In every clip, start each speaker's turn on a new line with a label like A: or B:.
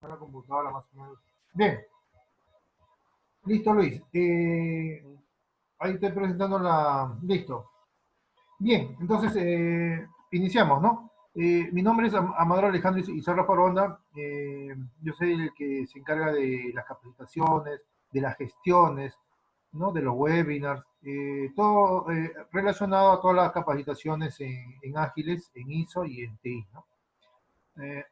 A: A la computadora más o menos. Bien, listo Luis. Ahí estoy presentando la... Listo. Bien, entonces iniciamos, ¿no? Mi nombre es Amador Alejandro Izarra Paronda. Yo soy el que se encarga de las capacitaciones, de las gestiones, ¿no? De los webinars, todo relacionado a todas las capacitaciones en Ágiles, en ISO y en TI, ¿no? Eh,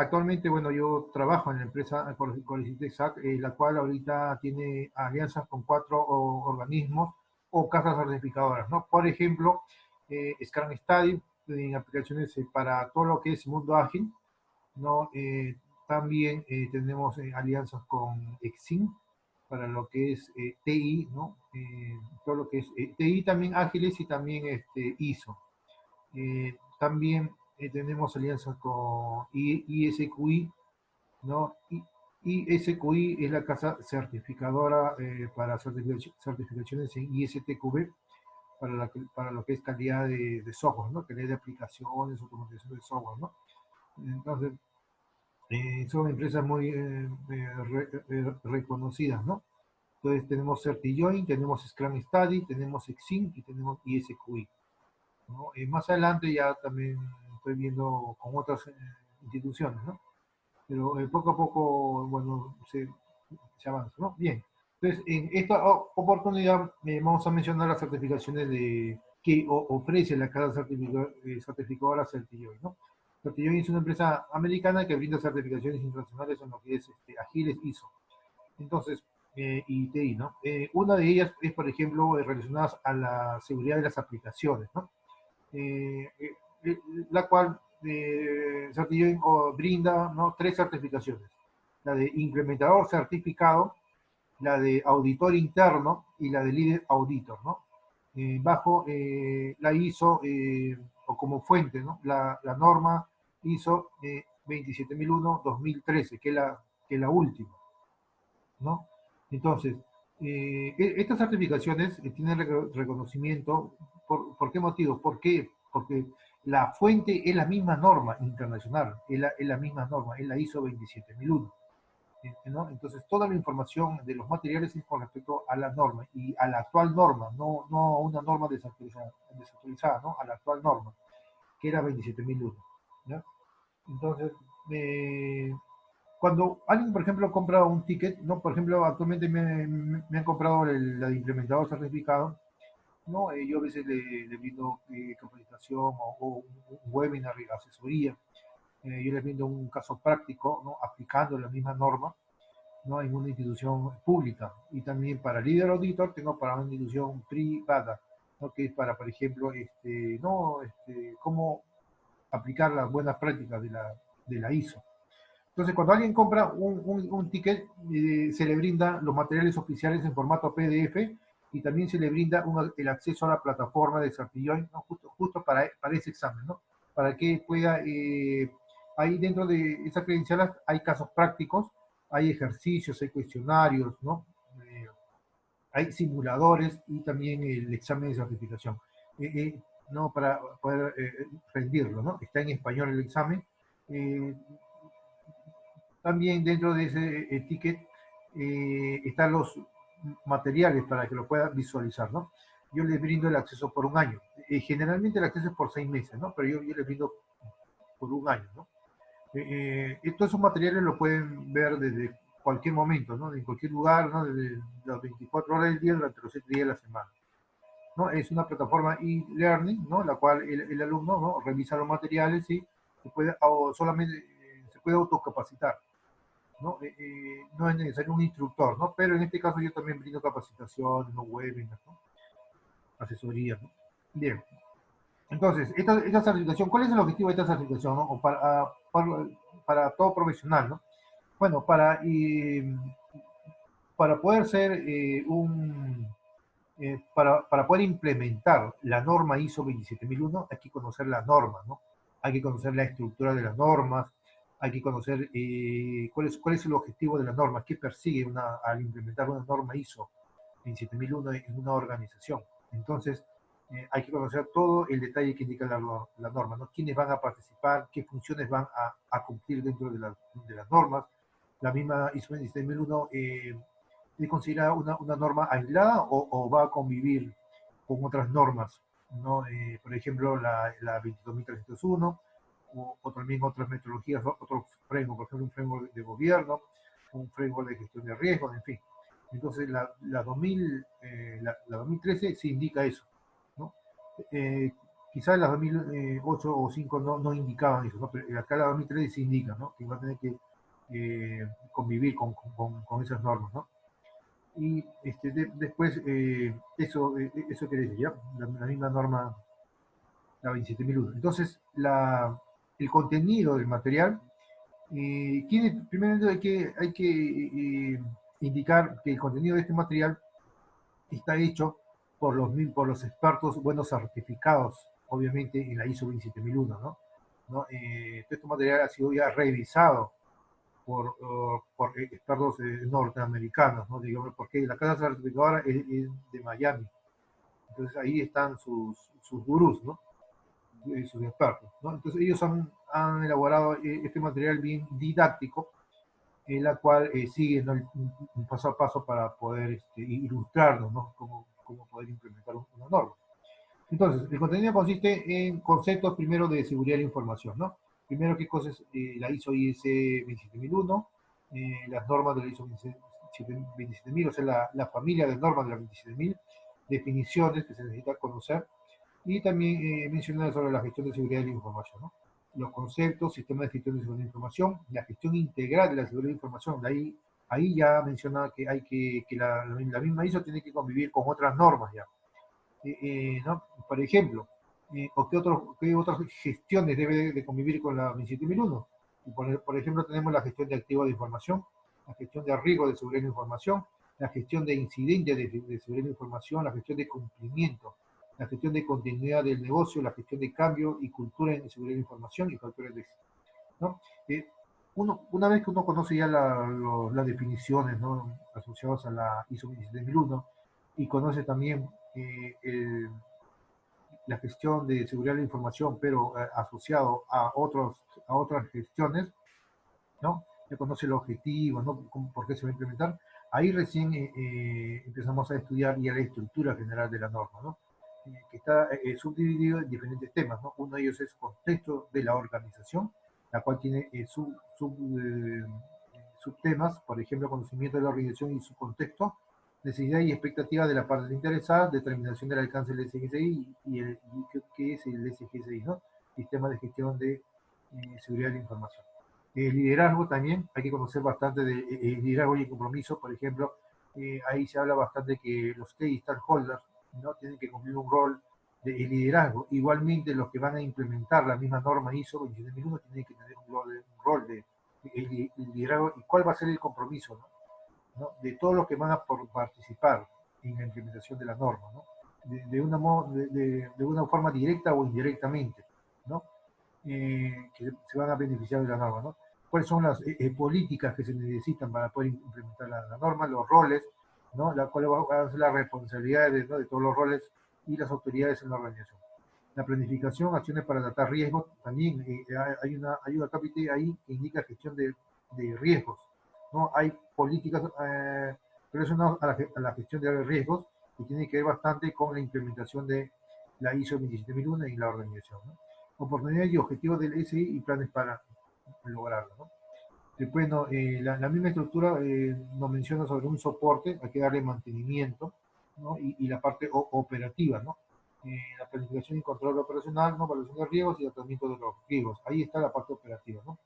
A: Actualmente, bueno, yo trabajo en la empresa Colicitexac, la cual ahorita tiene alianzas con cuatro organismos o casas certificadoras, ¿no? Por ejemplo, Scrum Study, en aplicaciones para todo lo que es mundo ágil, ¿no? También tenemos alianzas con Exim para lo que es TI, ¿no? Todo lo que es TI también ágiles y también ISO. También tenemos alianzas con ISQI, ¿no? ISQI es la casa certificadora para certificaciones en ISTQB para lo que es calidad de software, ¿no? Calidad de aplicaciones, automatización de software, ¿no? Entonces, son empresas muy reconocidas, ¿no? Entonces tenemos CertiJoin, tenemos Scrum Study, tenemos Exim y tenemos ISQI, ¿no? Más adelante ya también estoy viendo con otras instituciones, ¿no? Pero poco a poco, bueno, se avanza, ¿no? Bien. Entonces, en esta oportunidad vamos a mencionar las certificaciones que ofrece la casa certificadora CertiJoy, ¿no? CertiJoy es una empresa americana que brinda certificaciones internacionales en lo que es Agiles ISO. Entonces, y TI, ¿no? Una de ellas es, por ejemplo, relacionadas a la seguridad de las aplicaciones, ¿no? eh, eh, la cual Certillon brinda, ¿no? Tres certificaciones. La de implementador certificado, la de auditor interno y la de líder auditor, ¿no? Bajo la ISO o como fuente, ¿no? La norma ISO 27001-2013, que es la última, ¿no? Entonces, estas certificaciones tienen reconocimiento. ¿Por qué motivo? ¿Por qué? Porque la fuente es la misma norma internacional, es la misma norma, es la ISO 27001. ¿No? Entonces, toda la información de los materiales es con respecto a la norma y a la actual norma, no a una norma desactualizada, ¿no? A la actual norma, que era 27001. ¿No? Entonces, eh, cuando alguien, por ejemplo, compra un ticket, ¿no? Por ejemplo, actualmente me han comprado la de implementador certificado, ¿no? Yo a veces le brindo capacitación o un webinar y asesoría. Yo les brindo un caso práctico, ¿no? Aplicando la misma norma, ¿no? En una institución pública. Y también para líder auditor tengo para una institución privada, ¿no? Que es para, por ejemplo, ¿no? Cómo aplicar las buenas prácticas de la ISO. Entonces, cuando alguien compra un ticket, se le brinda los materiales oficiales en formato PDF y también se le brinda el acceso a la plataforma de Certillon, ¿no? Justo para ese examen, ¿no? Para que pueda, ahí dentro de esas credenciales hay casos prácticos, hay ejercicios, hay cuestionarios, ¿no? Eh, Hay simuladores y también el examen de certificación, ¿no? Para poder rendirlo, ¿no? Está en español el examen. Eh, También dentro de ese ticket están los materiales para que lo puedan visualizar, ¿no? Yo les brindo el acceso por un año. Generalmente el acceso es por 6 meses, ¿no? Pero yo les brindo por un año, ¿no? Todos esos materiales lo pueden ver desde cualquier momento, ¿no? En cualquier lugar, ¿no? Desde las 24 horas del día durante los 7 días de la semana, ¿no? Es una plataforma e-learning, ¿no? La cual el alumno, ¿no? Revisa los materiales y se puede, o solamente se puede autocapacitar, ¿no? No es necesario un instructor, ¿no? Pero en este caso yo también brindo capacitación, ¿no? Webinars, ¿no? Asesoría, ¿no? Bien. Entonces, esta certificación, ¿cuál es el objetivo de esta certificación, ¿no? O para todo profesional, ¿no? Bueno, para poder ser para poder implementar la norma ISO 27001 hay que conocer la norma, ¿no? Hay que conocer la estructura de las normas, hay que conocer cuál es el objetivo de la norma, qué persigue al implementar una norma ISO 27001 en una organización. Entonces, hay que conocer todo el detalle que indica la norma, ¿no? Quiénes van a participar, qué funciones van a cumplir dentro de las normas, la misma ISO 27001 es considerada una norma aislada o va a convivir con otras normas, ¿no? Por ejemplo, la 22301, o también otras metodologías, otros frameworks, por ejemplo, un framework de gobierno, un framework de gestión de riesgos, en fin. Entonces, la 2013 se indica eso, ¿no? Eh, Quizás las 2008 o 2005 no indicaban eso, ¿no? Pero acá la 2013 se indica, ¿no? Que va a tener que convivir con esas normas, ¿no? Y después, eso quiere decir, ¿ya? La misma norma, la 27001. Entonces, el contenido del material, primeramente hay que indicar que el contenido de este material está hecho por los expertos buenos certificados, obviamente en la ISO 27001, ¿no? ¿No? Este material ha sido ya revisado por expertos norteamericanos, ¿no? Digamos, porque la casa certificadora es de Miami. Entonces ahí están sus gurús, ¿no? Sus expertos, ¿no? Entonces ellos han elaborado este material bien didáctico, en la cual siguen, ¿no? Un paso a paso para poder ilustrarnos, ¿no? Cómo poder implementar una norma. Entonces, el contenido consiste en conceptos primero de seguridad de la información, ¿no? Primero, qué cosa es la ISO IS 27001, las normas de la ISO 27000, o sea, la familia de normas de la 27000, definiciones que se necesita conocer, y también mencionar sobre la gestión de seguridad de la información, ¿no? Los conceptos, sistemas de gestión de seguridad de la información, la gestión integral de la seguridad de la información. Ahí ya menciona que la misma ISO tiene que convivir con otras normas ya. ¿No? Por ejemplo, o qué otras gestiones debe de convivir con la 27001. Por ejemplo, tenemos la gestión de activos de información, la gestión de riesgo de seguridad de la información, la gestión de incidentes de seguridad de la información, la gestión de cumplimiento, la gestión de continuidad del negocio, la gestión de cambio y cultura en seguridad de la información y factores de éxito, ¿no? Una vez que uno conoce ya las definiciones, ¿no? Asociadas a la ISO 27001 y conoce también la gestión de seguridad de la información, pero asociado a otras gestiones, ¿no? Ya conoce el objetivo, ¿no? Por qué se va a implementar. Ahí recién empezamos a estudiar ya la estructura general de la norma, ¿no? Que está subdividido en diferentes temas, ¿no? Uno de ellos es contexto de la organización, la cual tiene subtemas, por ejemplo, conocimiento de la organización y su contexto, necesidad y expectativa de la parte interesada, determinación del alcance del SGSI qué es el SGSI, ¿no? Sistema de gestión de seguridad de la información. El liderazgo también, hay que conocer bastante de liderazgo y compromiso, por ejemplo, ahí se habla bastante que los key stakeholders, ¿no? Tienen que cumplir un rol de liderazgo. Igualmente, los que van a implementar la misma norma ISO 27001 tienen que tener un rol de liderazgo y cuál va a ser el compromiso, ¿no? ¿No? De todos los que van a participar en la implementación de la norma, ¿no? De una forma directa o indirectamente, ¿no? Que se van a beneficiar de la norma, ¿no? ¿Cuáles son las políticas que se necesitan para poder implementar la norma? Los roles, ¿no? Cuál va a ser la responsabilidad ¿no? de todos los roles y las autoridades en la organización. La planificación, acciones para tratar riesgos, también hay una capítulo ahí que indica gestión de riesgos, ¿no? Hay políticas relacionadas a la gestión de riesgos que tiene que ver bastante con la implementación de la ISO 27001 y la organización, ¿no? Oportunidades y objetivos del SI y planes para lograrlo, ¿no? Después, no, la misma estructura nos menciona sobre un soporte, hay que darle mantenimiento, ¿no? Y la parte operativa, ¿no? La planificación y control operacional, ¿no? Evaluación de riesgos y tratamiento de los riesgos. Ahí está la parte operativa, ¿no?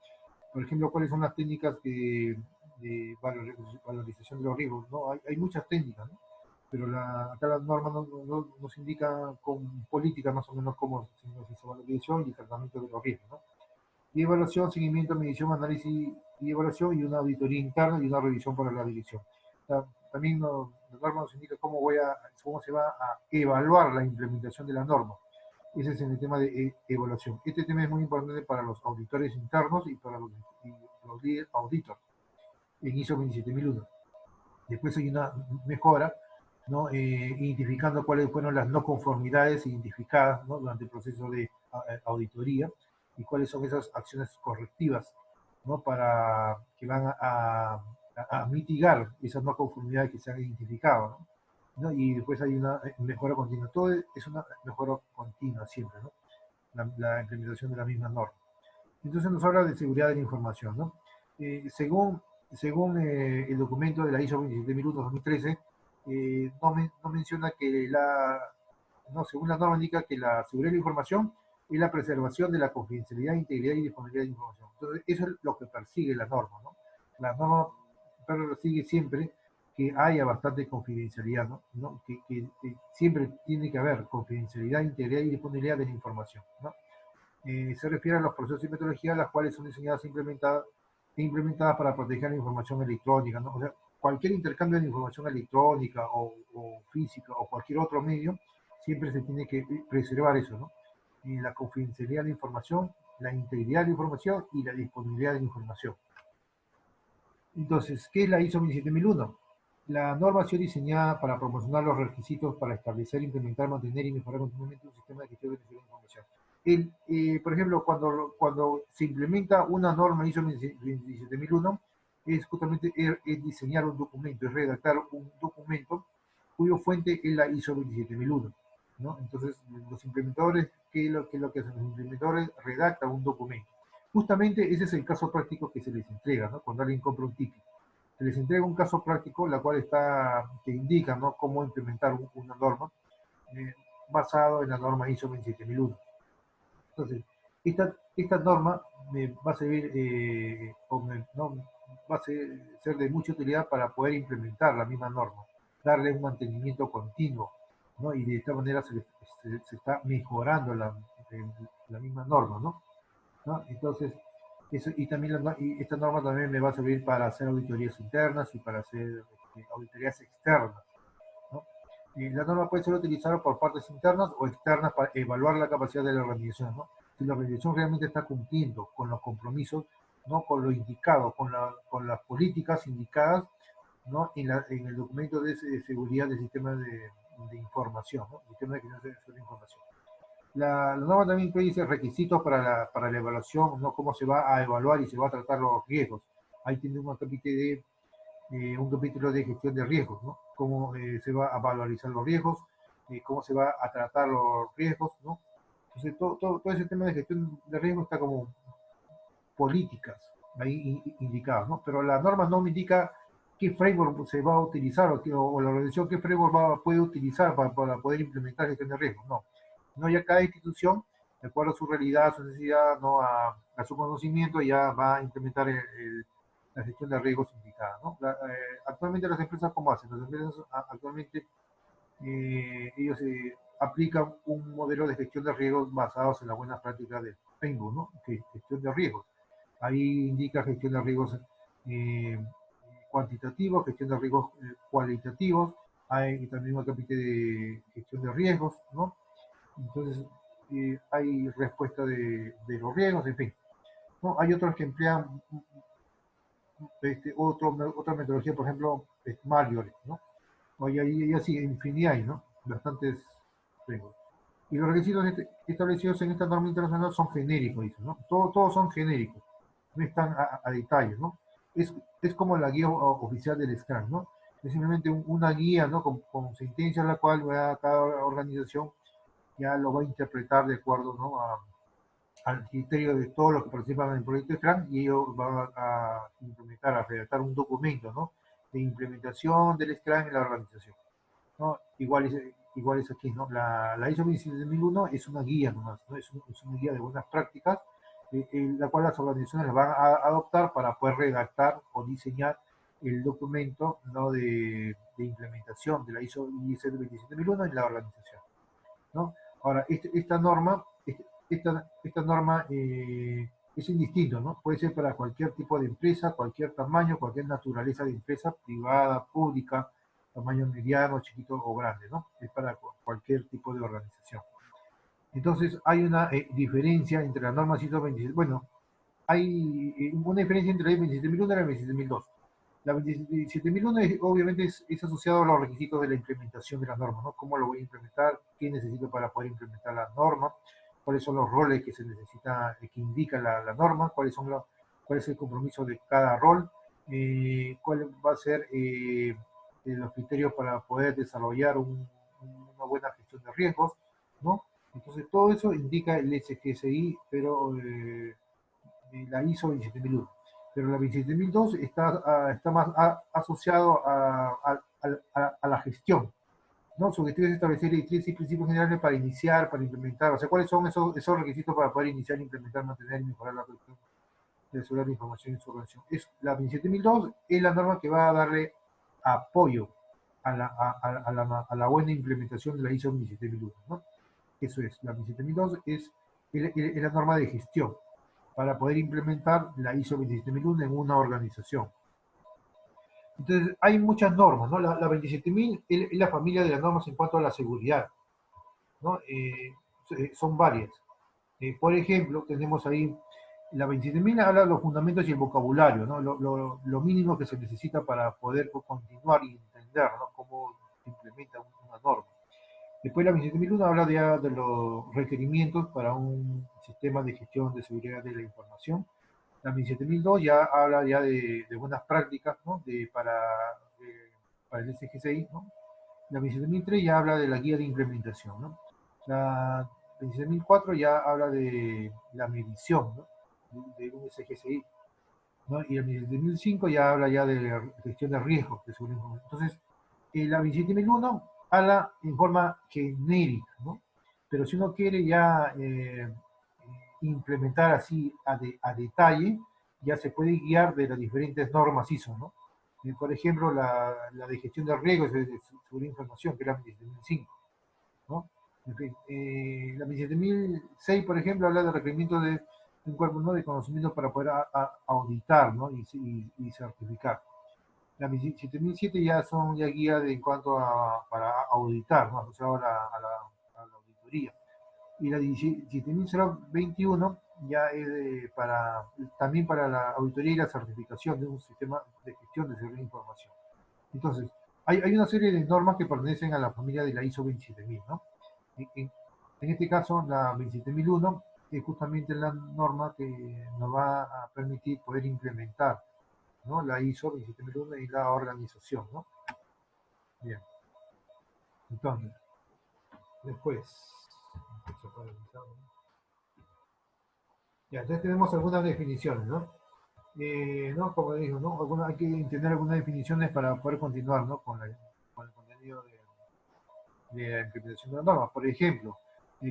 A: Por ejemplo, ¿cuáles son las técnicas de valorización de los riesgos? ¿No? Hay muchas técnicas, ¿no? Pero acá la norma nos indica con políticas más o menos cómo se hizo valorización y tratamiento de los riesgos, ¿no? Y evaluación, seguimiento, medición, análisis y evaluación y una auditoría interna y una revisión para la dirección. También la norma nos indica cómo se va a evaluar la implementación de la norma. Ese es el tema de evaluación. Este tema es muy importante para los auditores internos y para los lead auditors en ISO 27001. Después hay una mejora, ¿no? Identificando cuáles fueron las no conformidades identificadas, ¿no? Durante el proceso de auditoría y cuáles son esas acciones correctivas ¿no? Para que van a mitigar esas no conformidades que se han identificado, ¿no? Y después hay una mejora continua. Todo es una mejora continua siempre, ¿no? La implementación de la misma norma. Entonces nos habla de seguridad de la información, ¿no? Según el documento de la ISO 27001-2013, no menciona que no, según la norma indica que la seguridad de la información es la preservación de la confidencialidad, integridad y disponibilidad de información. Entonces, eso es lo que persigue la norma, ¿no? La norma persigue siempre que haya bastante confidencialidad, ¿no? Que siempre tiene que haber confidencialidad, integridad y disponibilidad de la información, ¿no? Se refiere a los procesos y metodologías las cuales son diseñadas e implementadas para proteger la información electrónica, ¿no? O sea, cualquier intercambio de información electrónica o física o cualquier otro medio, siempre se tiene que preservar eso, ¿no? La confidencialidad de la información, la integridad de la información y la disponibilidad de la información. Entonces, ¿qué es la ISO 27001? La norma ha sido diseñada para proporcionar los requisitos para establecer, implementar, mantener y mejorar continuamente un sistema de gestión de información. Por ejemplo, cuando se implementa una norma ISO 27001, es justamente es diseñar un documento, es redactar un documento cuyo fuente es la ISO 27001, ¿no? Entonces, los implementadores, ¿qué es lo que hacen? Los implementadores redactan un documento. Justamente ese es el caso práctico que se les entrega, ¿no? Cuando alguien compra un ticket. Se les entrega un caso práctico, la cual que indica, ¿no? Cómo implementar una norma eh, basado en la norma ISO 27001. Entonces, esta norma me va a servir, no, va a ser de mucha utilidad para poder implementar la misma norma, darle un mantenimiento continuo, ¿no? Y de esta manera se está mejorando la misma norma, ¿no? Entonces, y también y esta norma también me va a servir para hacer auditorías internas y para hacer auditorías externas, ¿no? La norma puede ser utilizada por partes internas o externas para evaluar la capacidad de la organización, ¿no? Si la organización realmente está cumpliendo con los compromisos, ¿no? Con lo indicado, con las políticas indicadas, ¿no? En el documento de seguridad del sistema de información, ¿no? El sistema de generación de información. La norma también dice requisitos para la evaluación, ¿no? Cómo se va a evaluar y se va a tratar los riesgos. Ahí tiene un capítulo de gestión de riesgos, ¿no? Cómo se va a valorizar los riesgos, cómo se va a tratar los riesgos, ¿no? Entonces, todo ese tema de gestión de riesgos está como políticas ahí indicadas, ¿no? Pero la norma no me indica qué framework se va a utilizar o la organización qué framework puede utilizar para poder implementar gestión de riesgos, no. No, ya cada institución, de acuerdo a su realidad, a su necesidad, ¿no? a su conocimiento, ya va a implementar la gestión de riesgos indicada, ¿no? Actualmente las empresas, ¿cómo hacen? Las empresas actualmente, ellos aplican un modelo de gestión de riesgos basados en las buenas prácticas del PENGO, ¿no? Gestión de riesgos. Ahí indica gestión de riesgos eh, cuantitativos, gestión de riesgos cualitativos, hay también un capítulo de gestión de riesgos, ¿no? Entonces, hay respuesta de los riesgos, en fin, ¿no? Hay otros que emplean otra metodología, por ejemplo, Marjorie, ¿no? Y así, infinidad hay, ¿no? Bastantes riesgos. Y los requisitos establecidos en esta norma internacional son genéricos, dice, ¿no? Todos son genéricos, no están a detalle, ¿no? Es como la guía oficial del Scrum, ¿no? Es simplemente una guía, ¿no? Con sentencias, la cual cada organización ya lo va a interpretar de acuerdo, ¿no? Al criterio de todos los que participan en el proyecto Scrum y ellos van a implementar, a redactar un documento, ¿no? De implementación del Scrum en la organización, ¿no? Igual es aquí, ¿no? La ISO 27001 es una guía nomás, ¿no? Es una guía de buenas prácticas, la cual las organizaciones van a adoptar para poder redactar o diseñar el documento, ¿no? de implementación de la ISO 27001 en la organización, ¿no? Ahora, esta norma es indistinto, ¿no? Puede ser para cualquier tipo de empresa, cualquier tamaño, cualquier naturaleza de empresa, privada, pública, tamaño mediano, chiquito o grande, ¿no? Es para cualquier tipo de organización. Entonces, hay una diferencia entre las normas ISO 27, bueno, hay una diferencia entre la 27001 y la 27002. La 27001 obviamente es asociado a los requisitos de la implementación de la norma, ¿no? ¿Cómo lo voy a implementar? ¿Qué necesito para poder implementar la norma? ¿Cuáles son los roles que se necesita, que indica la norma? ¿Cuáles son cuál es el compromiso de cada rol, cuál va a ser los criterios para poder desarrollar una buena gestión de riesgos, ¿no? Entonces todo eso indica el SGSI, pero la ISO 27001. Pero la 27002 está más asociado a la gestión, ¿no? Su objetivo es establecer directrices y principios generales para iniciar, para implementar. O sea, ¿cuáles son esos requisitos para poder iniciar, implementar, mantener y mejorar la protección de la seguridad de la información en su organización? La 27002 es la norma que va a darle apoyo a la buena implementación de la ISO 27001, ¿no? Eso es, la 27002 es la norma de gestión para poder implementar la ISO 27001 en una organización. Entonces, hay muchas normas, ¿no? La 27000 es la familia de las normas en cuanto a la seguridad, ¿no? Son varias. Por ejemplo, tenemos ahí, la 27000 habla de los fundamentos y el vocabulario, ¿no? Lo mínimo que se necesita para poder continuar y entender, ¿no?, cómo se implementa una norma. Después la 27001 habla de los requerimientos para un sistema de gestión de seguridad de la información. La 27002 ya habla ya de buenas prácticas, ¿no?, para el SGCI, ¿no? La 27003 ya habla de la guía de implementación, ¿no? La 27004 ya habla de la medición, ¿no?, de un SGCI, ¿no? Y el 27005 ya habla ya de la gestión de riesgos de seguridad. Entonces, la 27001 habla en forma genérica, ¿no? Pero si uno quiere ya implementar así a detalle, ya se puede guiar de las diferentes normas ISO, ¿no? Por ejemplo, la de gestión de riesgos de seguridad de información, que es la 27005, ¿no? En fin, la 27006, por ejemplo, habla de requerimientos de un cuerpo, ¿no?, de conocimiento para poder auditar, ¿no?, y certificar. La 27007 ya son ya guías en cuanto para auditar, ¿no?, asociado a la auditoría. Y la 17021 ya es también para la auditoría y la certificación de un sistema de gestión de seguridad de información. Entonces, hay una serie de normas que pertenecen a la familia de la ISO 27000, ¿no? En este caso, la 27001 es justamente la norma que nos va a permitir poder implementar, ¿no?, la ISO 27001 y la organización, ¿no? Bien. Entonces, después, ya, entonces tenemos algunas definiciones, ¿no? ¿No? Como digo, ¿no? Hay que entender algunas definiciones para poder continuar, ¿no?, con el contenido de la implementación de la norma. Por ejemplo,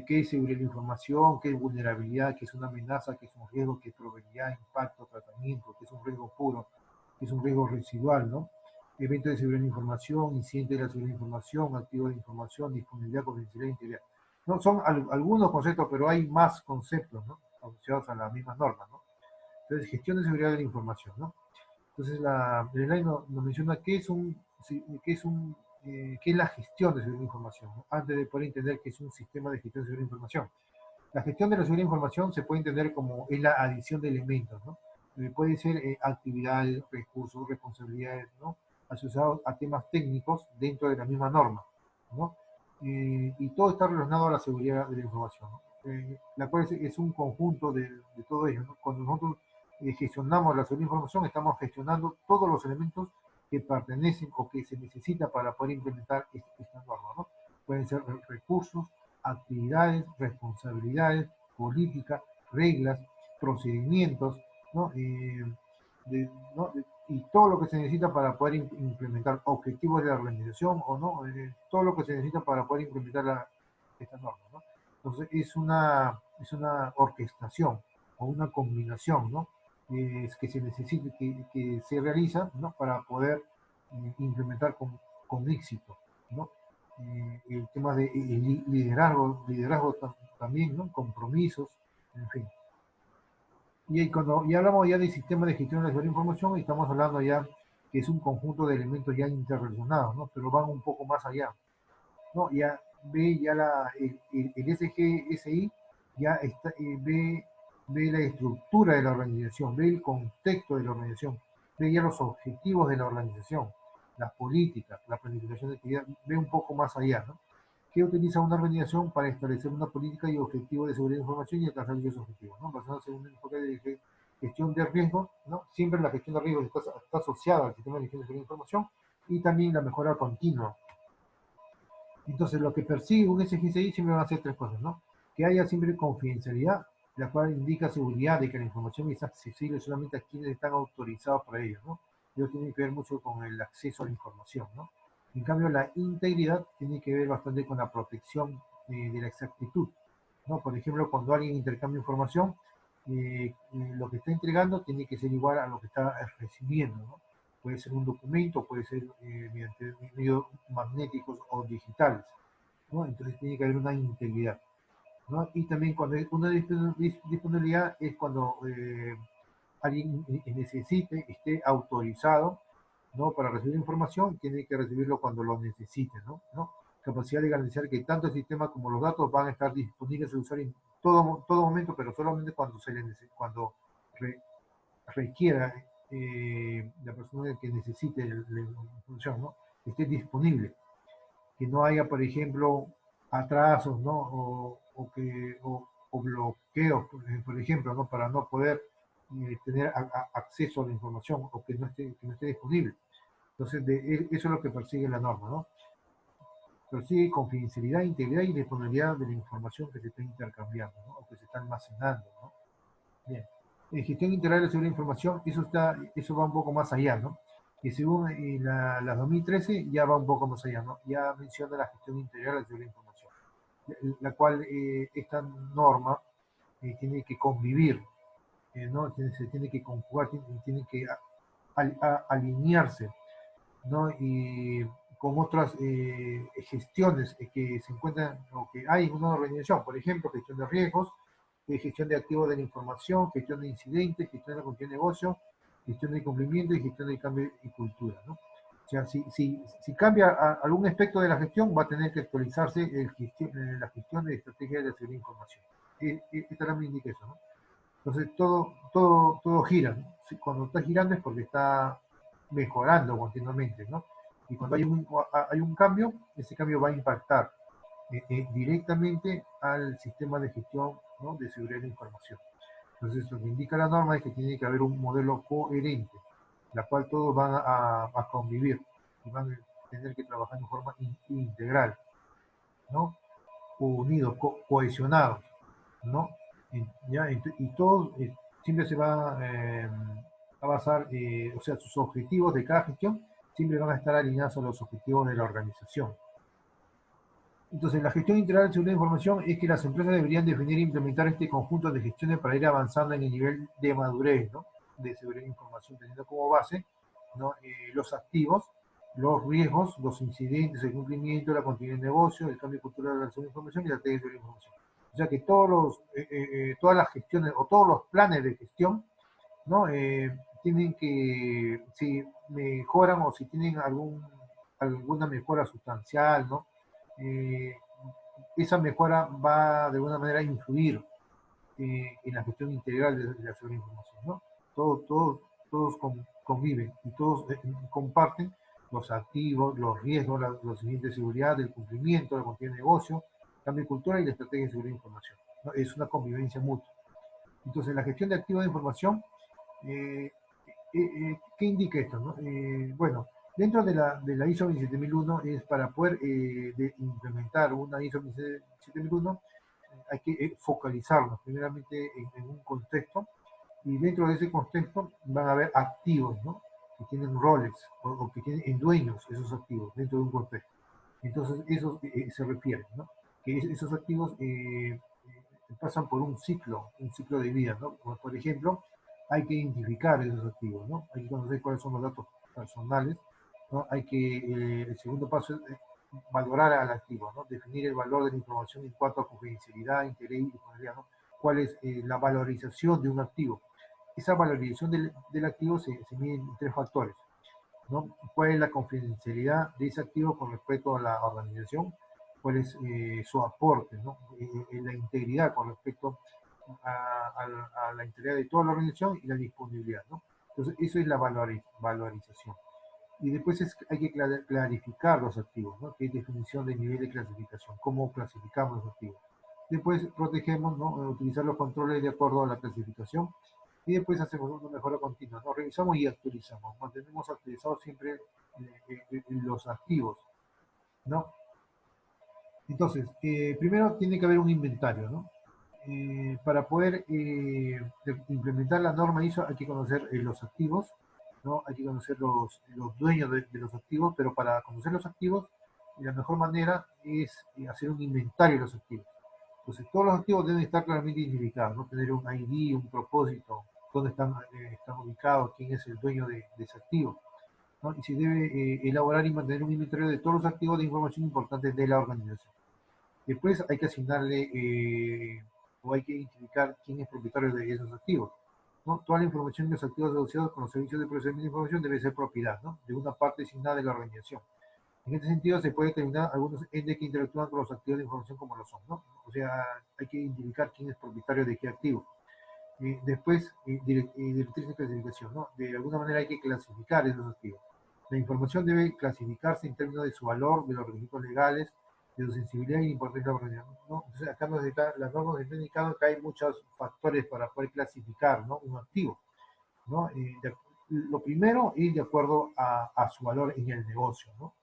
A: qué es seguridad de la información, qué es vulnerabilidad, qué es una amenaza, qué es un riesgo, qué es probabilidad, impacto, tratamiento, qué es un riesgo puro, qué es un riesgo residual, ¿no? Evento de seguridad de la información, incidente de la seguridad de la información, activo de información, disponibilidad, confidencialidad, integridad. No, son algunos conceptos, pero hay más conceptos, ¿no?, asociados a las mismas normas, ¿no? Entonces, gestión de seguridad de la información, ¿no? Entonces, el slide nos menciona qué es la gestión de seguridad de información, ¿no?, antes de poder entender qué es un sistema de gestión de seguridad de información. La gestión de la seguridad de información se puede entender como es la adición de elementos, ¿no? Puede ser actividades, recursos, responsabilidades, ¿no?, asociados a temas técnicos dentro de la misma norma, ¿no? Y todo está relacionado a la seguridad de la información, ¿no? La cual es un conjunto de todo ello, ¿no? Cuando nosotros gestionamos la seguridad de información, estamos gestionando todos los elementos que pertenecen o que se necesita para poder implementar esta norma, ¿no? Pueden ser recursos, actividades, responsabilidades, políticas, reglas, procedimientos, ¿no? ¿No? Y todo lo que se necesita para poder implementar objetivos de la organización o no, todo lo que se necesita para poder implementar esta norma, ¿no? Entonces es una orquestación o una combinación, ¿no?, que se necesita, que se realiza, ¿no?, para poder implementar con éxito, ¿no? El tema de liderazgo también, ¿no?, compromisos, en fin. Y cuando ya hablamos ya del sistema de gestión de la información, estamos hablando ya que es un conjunto de elementos ya interrelacionados, ¿no?, pero van un poco más allá, ¿no? Ya ve ya el SGSI ya está, ve la estructura de la organización, ve el contexto de la organización, ve ya los objetivos de la organización, las políticas, la planificación de actividad, ve un poco más allá, ¿no? ¿Qué utiliza una organización para establecer una política y objetivo de seguridad de información y alcanzar esos objetivos, ¿no? Basándose en un enfoque gestión de riesgos, ¿no? Siempre la gestión de riesgos está asociada al sistema de gestión de información, y también la mejora continua. Entonces, lo que persigue un SGCI siempre van a ser tres cosas, ¿no? Que haya siempre confidencialidad, la cual indica seguridad de que la información es accesible solamente a quienes están autorizados para ello, ¿no? Eso tiene que ver mucho con el acceso a la información, ¿no? En cambio, la integridad tiene que ver bastante con la protección de la exactitud, ¿no? Por ejemplo, cuando alguien intercambia información, lo que está entregando tiene que ser igual a lo que está recibiendo, ¿no? Puede ser un documento, puede ser mediante medios magnéticos o digitales, ¿no? Entonces tiene que haber una integridad, ¿no? Y también cuando hay una disponibilidad es cuando alguien necesite, esté autorizado, ¿no? Para recibir información, tiene que recibirlo cuando lo necesite, ¿no? Capacidad de garantizar que tanto el sistema como los datos van a estar disponibles al usuario en todo momento, pero solamente cuando cuando re, requiera la persona que necesite la información, ¿no? Esté disponible. Que no haya, por ejemplo, atrasos, ¿no? O bloqueos, por ejemplo, ¿no? Para no poder tener acceso a la información o que no esté disponible. Entonces, eso es lo que persigue la norma, ¿no? Persigue confidencialidad, integridad y disponibilidad de la información que se está intercambiando, ¿no? O que se está almacenando, ¿no? Bien. En gestión integral de seguridad de información, eso va un poco más allá, ¿no? Y según la 2013 ya va un poco más allá, ¿no? Ya menciona la gestión integral de seguridad de información, la cual esta norma tiene que convivir, ¿no? Se tiene que conjugar, tiene que alinearse, ¿no? Y con otras gestiones que se encuentran o que hay en una organización, por ejemplo, gestión de riesgos, gestión de activos de la información, gestión de incidentes, gestión de continuidad de negocio, gestión de cumplimiento y gestión de cambio y cultura, ¿no? O sea, si cambia algún aspecto de la gestión, va a tener que actualizarse la gestión de estrategia de seguridad de información. Esta también indica eso, ¿no? Entonces todo gira, ¿no? Cuando está girando es porque está mejorando continuamente, ¿no? Y cuando hay un cambio, ese cambio va a impactar directamente al sistema de gestión, ¿no? De seguridad de la información. Entonces, lo que indica la norma es que tiene que haber un modelo coherente, la cual todos van a convivir y van a tener que trabajar de forma integral, ¿no? Unidos, cohesionados, ¿no? Y todos siempre se va a basar, o sea, sus objetivos de cada gestión siempre van a estar alineados a los objetivos de la organización. Entonces, la gestión integral de seguridad de información es que las empresas deberían definir e implementar este conjunto de gestiones para ir avanzando en el nivel de madurez, ¿no? De seguridad de información, teniendo como base, ¿no? Los activos, los riesgos, los incidentes, el cumplimiento, la continuidad de negocio, el cambio cultural de la seguridad de información y la técnica de información. O sea que todas las gestiones o todos los planes de gestión, ¿no? Tienen que, si mejoran o si tienen alguna mejora sustancial, ¿no? Eh, esa mejora va de alguna manera a influir en la gestión integral de la seguridad de información, ¿no? Todos conviven y todos comparten los activos, los riesgos, los siguientes de seguridad, el cumplimiento, la continuidad de negocio, cambio de cultura y la estrategia de seguridad de información, ¿no? Es una convivencia mutua. Entonces, la gestión de activos de información, eh, ¿qué indica esto? ¿No? Bueno, dentro de la ISO 27001 es para poder implementar una ISO 27001 hay que focalizarnos primeramente en un contexto y dentro de ese contexto van a haber activos, ¿no? Que tienen roles o que tienen dueños esos activos dentro de un contexto. Entonces, eso se refiere, ¿no? Que esos activos pasan por un ciclo de vida, ¿no? Como por ejemplo, hay que identificar esos activos, ¿no? Hay que conocer cuáles son los datos personales, ¿no? El segundo paso es valorar al activo, ¿no? Definir el valor de la información en cuanto a confidencialidad, interés y disponibilidad, ¿no? ¿Cuál es la valorización de un activo? Esa valorización del activo se mide en tres factores, ¿no? ¿Cuál es la confidencialidad de ese activo con respecto a la organización? ¿Cuál es su aporte, ¿no? La integridad con respecto a la integridad de toda la organización y la disponibilidad, ¿no? Entonces, eso es la valorización. Y después hay que clarificar los activos, ¿no? ¿Qué definición de nivel de clasificación? ¿Cómo clasificamos los activos? Después protegemos, ¿no? Utilizar los controles de acuerdo a la clasificación y después hacemos una mejora continua, ¿no? Revisamos y actualizamos, mantenemos actualizados siempre los activos, ¿no? Entonces, primero tiene que haber un inventario, ¿no? Para poder implementar la norma ISO hay que conocer los activos, ¿no? Hay que conocer los dueños de los activos, pero para conocer los activos, la mejor manera es hacer un inventario de los activos. Entonces, todos los activos deben estar claramente identificados, ¿no? Tener un ID, un propósito, dónde están ubicados, quién es el dueño de ese activo, ¿no? Y se debe elaborar y mantener un inventario de todos los activos de información importante de la organización. Después hay que asignarle o hay que identificar quién es propietario de esos activos, ¿no? Toda la información de los activos asociados con los servicios de procesamiento de información debe ser propiedad, ¿no? De una parte asignada de la organización. En este sentido, se puede determinar algunos entes que interactúan con los activos de información como lo son, ¿no? O sea, hay que identificar quién es propietario de qué activo. Después, directrices de clasificación, ¿no? De alguna manera hay que clasificar esos activos. La información debe clasificarse en términos de su valor, de los requisitos legales, de su sensibilidad y importancia de la organización, ¿no? Entonces, acá las normas nos están indicando que hay muchos factores para poder clasificar, ¿no? Un activo, ¿no? Lo primero es de acuerdo a su valor en el negocio, ¿no?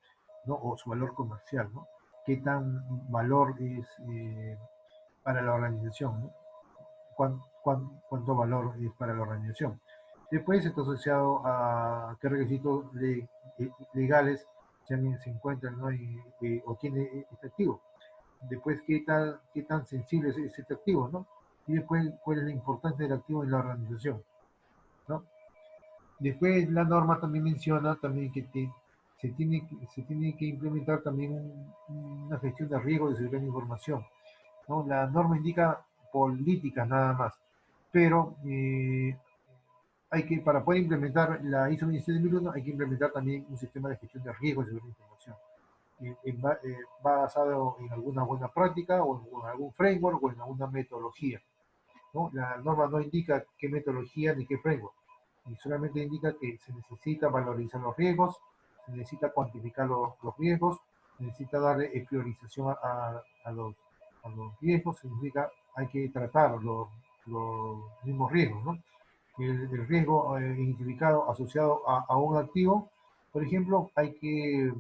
A: ¿No? O su valor comercial, ¿no? Qué tan valor es para la organización, ¿no? Cuánto valor es para la organización. Después está asociado a qué requisitos legales se encuentran, ¿no? O tiene este activo. Después qué tan sensible es este activo, ¿no? Y después cuál es la importancia del activo en la organización, ¿no? Después la norma también menciona también que se tiene que implementar también una gestión de riesgo de seguridad de información, ¿no? La norma indica políticas nada más, pero para poder implementar la ISO 27001 hay que implementar también un sistema de gestión de riesgos de seguridad de información. Va basado en alguna buena práctica o en algún framework o en alguna metodología, ¿no? La norma no indica qué metodología ni qué framework, y solamente indica que se necesita valorizar los riesgos, se necesita cuantificar los riesgos, se necesita darle priorización a los riesgos, significa hay que tratar los mismos riesgos, ¿no? El riesgo identificado asociado a un activo, por ejemplo, hay que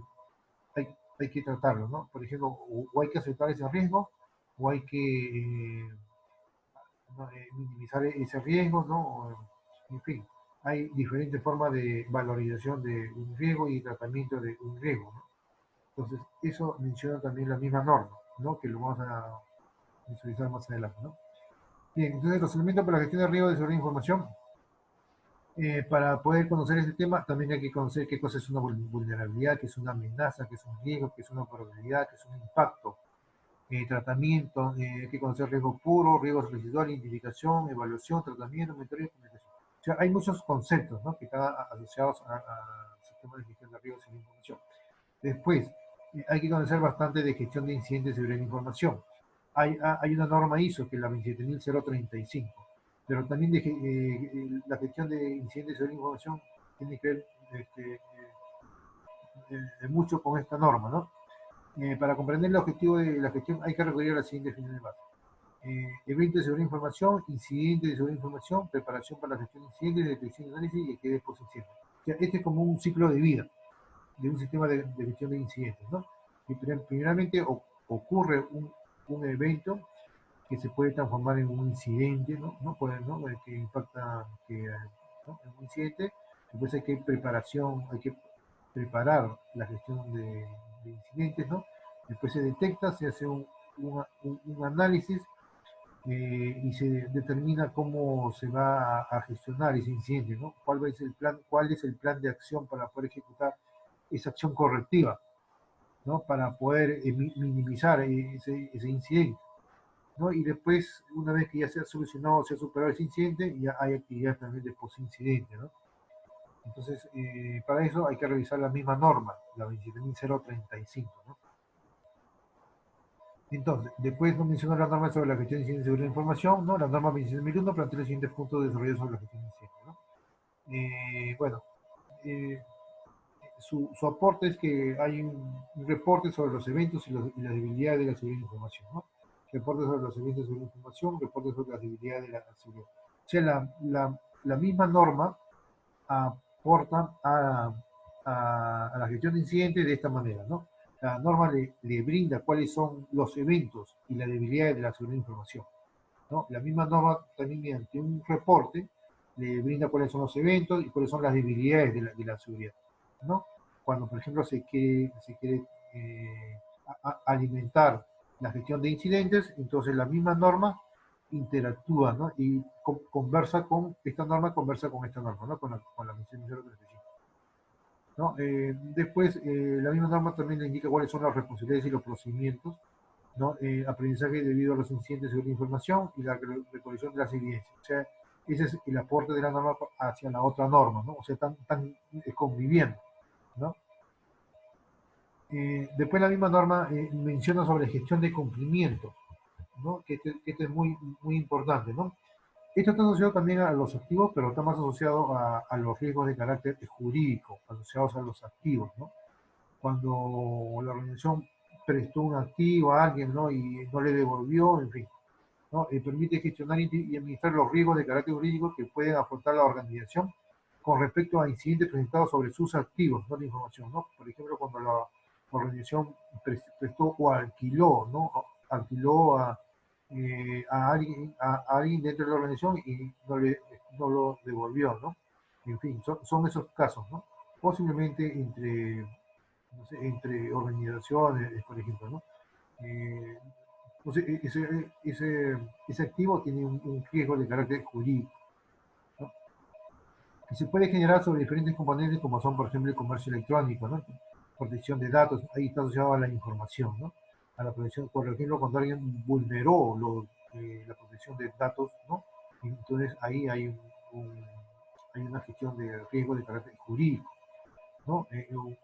A: tratarlo, ¿no? Por ejemplo, o hay que aceptar ese riesgo, o hay que ¿no? Minimizar ese riesgo, ¿no? En fin, hay diferentes formas de valorización de un riesgo y tratamiento de un riesgo, ¿no? Entonces, eso menciona también la misma norma, ¿no? Que lo vamos a visualizar más adelante, ¿no? Bien, entonces los elementos para la gestión de riesgo de seguridad de información. Para poder conocer este tema, también hay que conocer qué cosa es una vulnerabilidad, qué es una amenaza, qué es un riesgo, qué es una probabilidad, qué es un impacto, tratamiento, hay que conocer riesgo puro, riesgos residuales, identificación, evaluación, tratamiento, monitoreo y comunicación. O sea, hay muchos conceptos, ¿no? Que están asociados al sistema de gestión de riesgos y de información. Después, hay que conocer bastante de gestión de incidentes y seguridad de información. Hay una norma ISO que es la 27035, pero también la gestión de incidentes y seguridad de información tiene que ver mucho con esta norma, ¿no? Para comprender el objetivo de la gestión hay que recurrir a la siguiente definición de base. Eventos de seguridad de información, incidentes de seguridad de información, preparación para la gestión de incidentes, detección de análisis y actividades post-incidentes. O sea, este es como un ciclo de vida de un sistema de gestión de incidentes, ¿no? Y primeramente ocurre un evento que se puede transformar en un incidente, ¿no? ¿no? Que impacta ¿no? En un incidente. Después hay que preparación, hay que preparar la gestión de incidentes, ¿no? Después se detecta, se hace un análisis y se determina cómo se va a gestionar ese incidente, ¿no? Cuál es el plan de acción para poder ejecutar esa acción correctiva, ¿no? Para poder minimizar ese incidente, ¿no? Y después, una vez que ya se ha solucionado, se ha superado ese incidente, ya hay actividad también de post-incidente, ¿no? Entonces, para eso hay que revisar la misma norma, la 27035, ¿no? Entonces, después nos menciona la norma sobre la gestión de incidentes de seguridad de información, ¿no? La norma 27001 plantea los siguientes puntos de desarrollo sobre la gestión de incidentes, ¿no? Bueno, eh, su aporte es que hay un reporte sobre los eventos y las debilidades de la seguridad de información, ¿no? Reporte sobre los eventos de seguridad de información, reporte sobre las debilidades de la seguridad. O sea, la misma norma aporta a la gestión de incidentes de esta manera, ¿no? La norma le brinda cuáles son los eventos y las debilidades de la seguridad de información, ¿no? La misma norma también mediante un reporte le brinda cuáles son los eventos y cuáles son las debilidades de la seguridad, ¿no? Cuando, por ejemplo, se quiere alimentar la gestión de incidentes, entonces la misma norma interactúa, ¿no? Y conversa con esta norma, ¿no? Con la mención 035. ¿No? Después, la misma norma también le indica cuáles son las responsabilidades y los procedimientos, ¿no? Aprendizaje debido a los incidentes sobre la información y la recolección de las evidencias. O sea, ese es el aporte de la norma hacia la otra norma, ¿no? O sea, están conviviendo, ¿no? Después la misma norma menciona sobre gestión de cumplimiento, ¿no? Que este es muy, muy importante, ¿no? Esto está asociado también a los activos, pero está más asociado a los riesgos de carácter jurídico, asociados a los activos, ¿no? Cuando la organización prestó un activo a alguien, ¿no? Y no le devolvió, en fin, ¿no? Permite gestionar y administrar los riesgos de carácter jurídico que pueden afrontar la organización con respecto a incidentes presentados sobre sus activos, no la información, ¿no? Por ejemplo, cuando la organización prestó o alquiló, ¿no? Alquiló a alguien dentro de la organización y no lo devolvió, ¿no? En fin, son esos casos, ¿no? Posiblemente no sé, entre organizaciones, por ejemplo, ¿no? Eh, entonces, ese activo tiene un riesgo de carácter jurídico, ¿no? Que se puede generar sobre diferentes componentes, como son, por ejemplo, el comercio electrónico, ¿no? Protección de datos, ahí está asociado a la información, ¿no? A la protección, por ejemplo, cuando alguien vulneró la protección de datos, ¿no? Entonces ahí hay una gestión de riesgo de carácter jurídico, ¿no?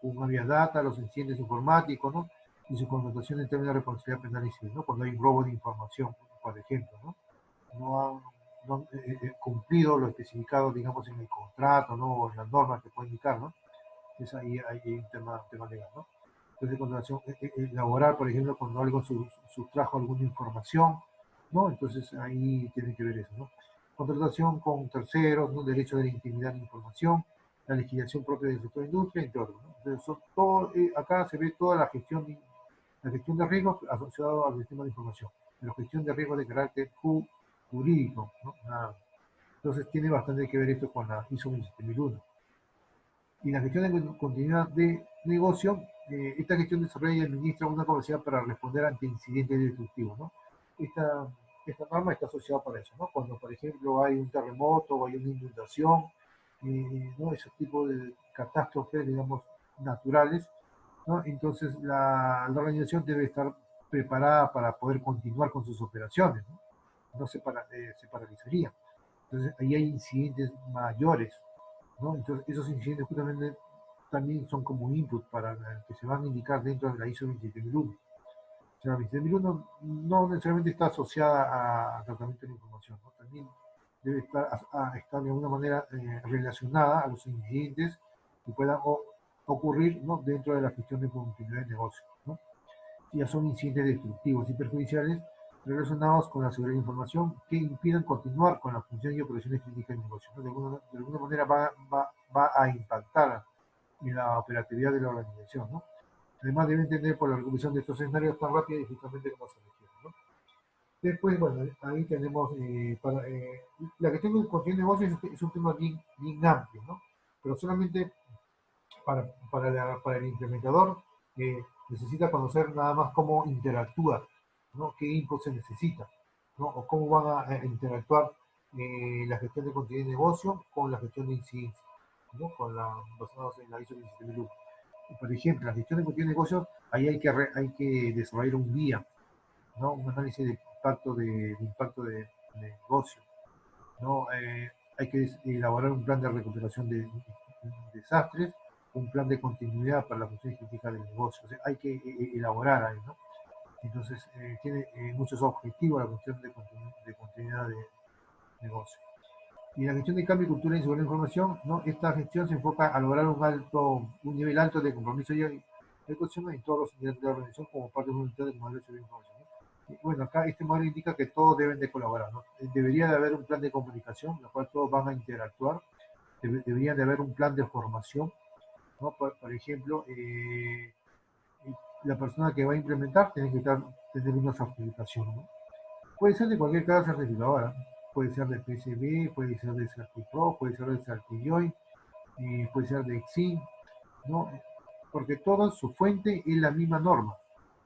A: Un habeas data, los incidentes informáticos, ¿no? Y su connotación en términos de responsabilidad penal y civil, ¿no? Cuando hay un robo de información, por ejemplo, ¿no? No han cumplido lo especificado, digamos, en el contrato, ¿no? O en las normas que pueden indicar, ¿no? Es ahí hay un tema legal, ¿no? Entonces, contratación laboral, por ejemplo, cuando algo sustrajo alguna información, ¿no? Entonces ahí tiene que ver eso, ¿no? Contratación con terceros, ¿no? Derecho de la intimidad de información, la legislación propia del sector de industria, entre otros, ¿no? Entonces, acá se ve toda la gestión de riesgos asociado al sistema de información, la gestión de riesgos de carácter jurídico, ¿no? Entonces tiene bastante que ver esto con la ISO 27001. Y la gestión de continuidad de negocio, esta gestión desarrolla y administra una capacidad para responder ante incidentes destructivos, ¿no? Esta, esta norma está asociada para eso, ¿no? Cuando, por ejemplo, hay un terremoto o hay una inundación, ¿no? Esos tipos de catástrofes, digamos, naturales, ¿no? Entonces la organización debe estar preparada para poder continuar con sus operaciones, ¿no? No se paralizaría. Entonces ahí hay incidentes mayores, ¿no? Entonces esos incidentes justamente también son como input para que se van a indicar dentro de la ISO 27001. O sea, la 27001 no necesariamente está asociada a tratamiento de la información, ¿no? También debe estar de alguna manera relacionada a los incidentes que puedan ocurrir, ¿no? Dentro de la gestión de continuidad de negocio, ¿no? Ya son incidentes destructivos y perjudiciales relacionados con la seguridad de información que impidan continuar con la función y operaciones críticas del negocio, ¿no? De alguna manera va a impactar en la operatividad de la organización, ¿no? Además debe entender por la recuperación de estos escenarios tan rápida y justamente como se requiere, ¿no? Después, bueno, ahí tenemos, la gestión del continuidad de negocio es un tema bien, bien amplio, ¿no? Pero solamente para el implementador necesita conocer nada más cómo interactúa, ¿no? Qué input se necesita, ¿no? O cómo van a interactuar la gestión de continuidad de negocio con la gestión de incidencia, ¿no? Basados en la ISO 27001. Por ejemplo, la gestión de continuidad de negocio, ahí hay que desarrollar un guía, ¿no? Un análisis de impacto de negocio, ¿no? Hay que elaborar un plan de recuperación de desastres, un plan de continuidad para la función crítica del negocio. O sea, hay que elaborar ahí, ¿no? Entonces, tiene muchos objetivos la función de continuidad de negocio. Y la gestión de cambio, cultura y seguridad de información, ¿no? Esta gestión se enfoca a lograr un nivel alto de compromiso y ecuación en todos los niveles de la organización como parte fundamental del modelo de seguridad de información, ¿no? Bueno, acá este modelo indica que todos deben de colaborar, ¿no? Debería de haber un plan de comunicación, en el cual todos van a interactuar, debería de haber un plan de formación, ¿no? Por ejemplo, la persona que va a implementar tiene que tener una certificación, ¿no? Puede ser de cualquier cada certificadora, puede ser de PCB, puede ser de CertiPro, puede ser de CertiJoy, puede ser de EXIM, ¿no? Porque toda su fuente es la misma norma,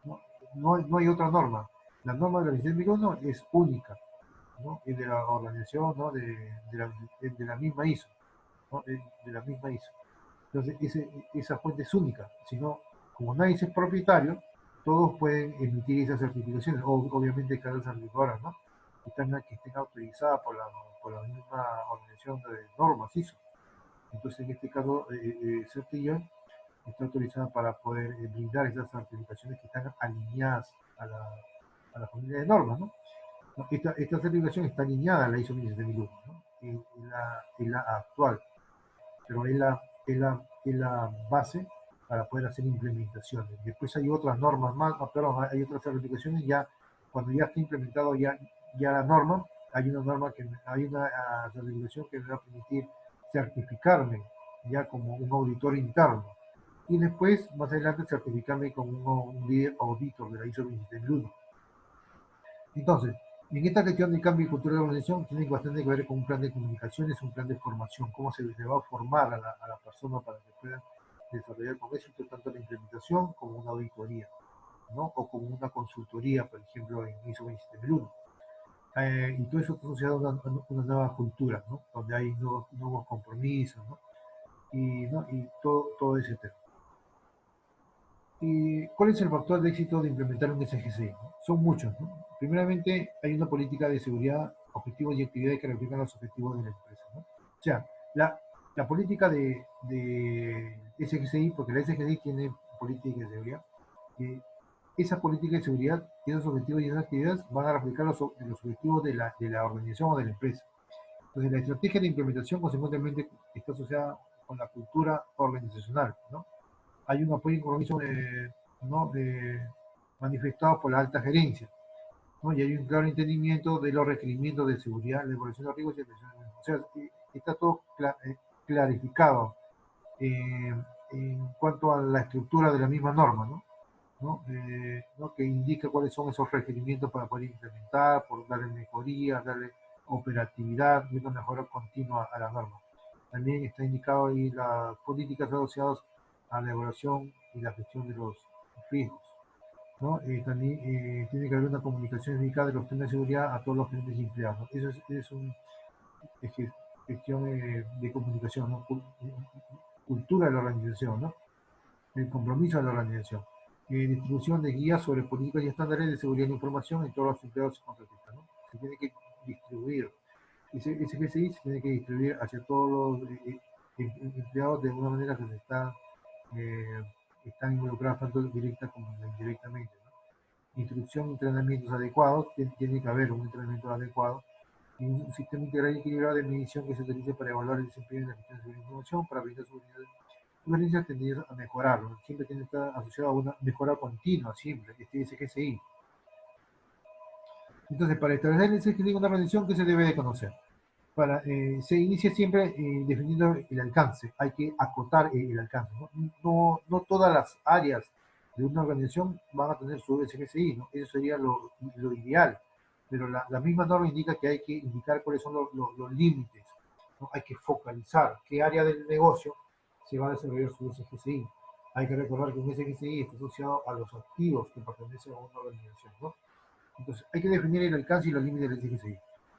A: ¿no? No hay otra norma. La norma de la Organización Mundial es única, ¿no? Es de la organización, ¿no? De la misma ISO, ¿no? De la misma ISO. Entonces, esa fuente es única. Si no, como nadie es propietario, todos pueden emitir esas certificaciones. Obviamente, cada certificadora, ¿no? Que estén autorizadas por la misma organización de normas ISO. Entonces, en este caso, CertiJoy está autorizada para poder brindar esas certificaciones que están alineadas a la familia de normas, ¿no? Esta certificación está alineada a la ISO 27001, ¿no? Es la actual, pero es la base para poder hacer implementaciones. Después hay otras normas más, perdón, hay otras certificaciones ya, cuando ya está implementado ya la norma, hay una certificación que me va a permitir certificarme ya como un auditor interno. Y después, más adelante, certificarme como un líder auditor de la ISO 27001. Entonces, en esta cuestión de cambio y cultura de organización tiene bastante que ver con un plan de comunicaciones, un plan de formación, cómo se va a formar a la persona para que pueda desarrollar con éxito tanto la implementación como una auditoría, ¿no? O como una consultoría, por ejemplo, en ISO 27001. Y todo eso está asociado a una nueva cultura, ¿no? Donde hay nuevos compromisos, ¿no? Y todo ese tema. ¿Y cuál es el factor de éxito de implementar un SGCI? ¿No? Son muchos, ¿no? Primeramente, hay una política de seguridad, objetivos y actividades que reflejan los objetivos de la empresa, ¿no? O sea, la política de SGCI, porque la SGCI tiene política de seguridad, eh, esa política de seguridad, esos objetivos y esas actividades van a reflejar los objetivos de la organización o de la empresa. Entonces, la estrategia de implementación consecuentemente está asociada con la cultura organizacional, ¿no? Hay un apoyo y compromiso ¿no? Manifestado por la alta gerencia, ¿no? Y hay un claro entendimiento de los requerimientos de seguridad, la evaluación de riesgos y atención. O sea, está todo clarificado eh, en cuanto a la estructura de la misma norma, ¿no? ¿No? Que indica cuáles son esos requerimientos para poder implementar, por darle mejoría, darle operatividad y una mejora continua a la norma. También está indicado ahí las políticas asociadas a la evaluación y la gestión de los riesgos, ¿no? También tiene que haber una comunicación eficaz de los temas de seguridad a todos los clientes y empleados, ¿no? Eso es una gestión de comunicación, ¿no? Cultura de la organización, ¿no? El compromiso de la organización. Distribución de guías sobre políticas y estándares de seguridad de información en todos los empleados y contratistas, ¿no? Se tiene que distribuir. Ese GSI se tiene que distribuir hacia todos los empleados de una manera que eh, están involucrados tanto directa como indirectamente, ¿no? Instrucción y entrenamientos adecuados, tiene que haber un entrenamiento adecuado y un sistema integral y equilibrado de medición que se utilice para evaluar el desempeño de la gestión de la información, para brindar sugerencias tendidas a mejorar, ¿no? Siempre tiene que estar asociado a una mejora continua, siempre, este SGCI. Entonces, para establecer el SGCI en una organización, ¿qué se debe de conocer? Se inicia siempre definiendo el alcance, hay que acotar el alcance, ¿no? No todas las áreas de una organización van a tener su SGCI, ¿no? Eso sería lo ideal, pero la misma norma indica que hay que indicar cuáles son los límites, ¿no? Hay que focalizar qué área del negocio se va a desarrollar su SGCI. Hay que recordar que un SGCI está asociado a los activos que pertenecen a una organización, ¿no? Entonces, hay que definir el alcance y los límites del SGCI.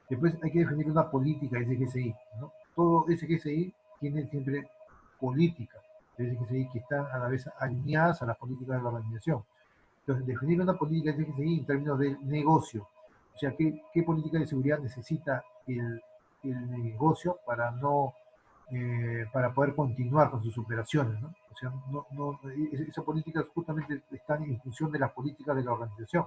A: Después hay que definir una política de SGCI, ¿no? Todo SGCI tiene siempre política de SGCI que están a la vez alineadas a las políticas de la organización. Entonces, definir una política de SGCI en términos de negocio, o sea, qué política de seguridad necesita el negocio para no para poder continuar con sus operaciones, ¿no? O sea, esa política justamente está en función de las políticas de la organización,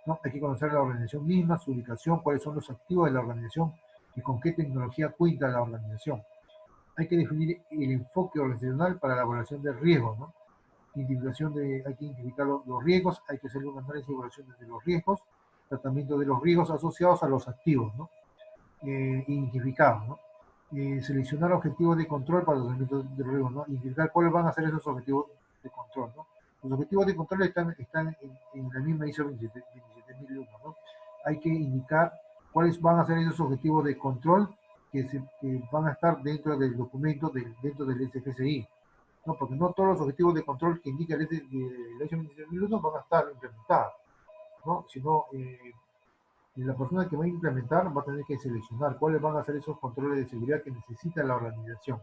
A: ¿no? Hay que conocer la organización misma, su ubicación, cuáles son los activos de la organización y con qué tecnología cuenta la organización. Hay que definir el enfoque organizacional para la evaluación de riesgos, ¿no? Hay que identificar los riesgos, hay que hacer un análisis y evaluación de los riesgos, tratamiento de los riesgos asociados a los activos, ¿no? Identificados, ¿no? Seleccionar objetivos de control para los tratamientos de los riesgos, ¿no? Identificar cuáles van a ser esos objetivos de control, ¿no? Los objetivos de control están en la misma ISO 27001, ¿no? Hay que indicar cuáles van a ser esos objetivos de control que van a estar dentro del documento, dentro del SGCI, ¿no? Porque no todos los objetivos de control que indica el ISO 27001 van a estar implementados, ¿no? Sino la persona que va a implementar va a tener que seleccionar cuáles van a ser esos controles de seguridad que necesita la organización,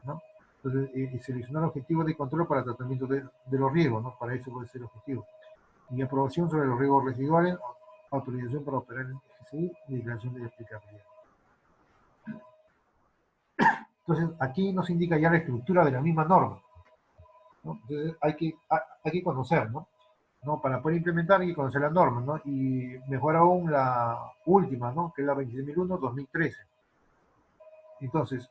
A: ¿no? Entonces, seleccionar objetivos de control para tratamiento de los riesgos, ¿no? Para eso puede ser el objetivo. Y aprobación sobre los riesgos residuales, autorización para operar en el GCI y declaración de aplicabilidad. Entonces, aquí nos indica ya la estructura de la misma norma, ¿no? Entonces, hay que conocer, ¿no? ¿No? Para poder implementar hay que conocer las normas, ¿no? Y mejor aún la última, ¿no? Que es la 26001-2013. Entonces,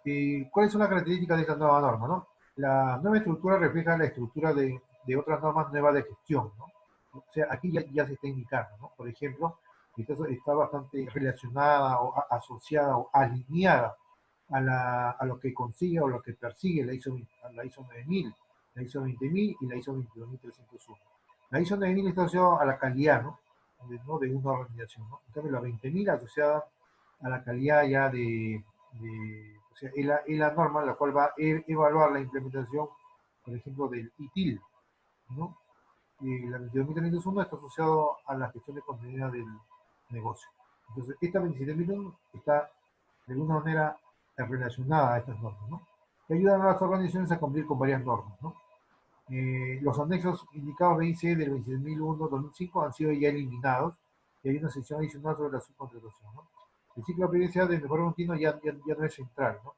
A: ¿cuáles son las características de esta nueva norma, ¿no? La nueva estructura refleja la estructura de otras normas nuevas de gestión, ¿no? O sea, aquí ya se está indicando, ¿no? Por ejemplo, está bastante relacionada o asociada o alineada a lo que consigue o lo que persigue la ISO 9000, la ISO 20000 y la ISO 22301. La ISO 9000 está asociada a la calidad, ¿no? De una organización, ¿no? En cambio, la 20000 asociada a la calidad ya o sea, es la norma la cual va a evaluar la implementación, por ejemplo, del ITIL, ¿no? Y la 22301 está asociado a la gestión de continuidad del negocio. Entonces, esta 27001 está de alguna manera relacionada a estas normas, ¿no? Que ayudan a las organizaciones a cumplir con varias normas, ¿no? Los anexos indicados BIC del 26001-2005 han sido ya eliminados y hay una sección adicional sobre la subcontratación, ¿no? El ciclo de PDCA de mejora continua ya no es central, ¿no?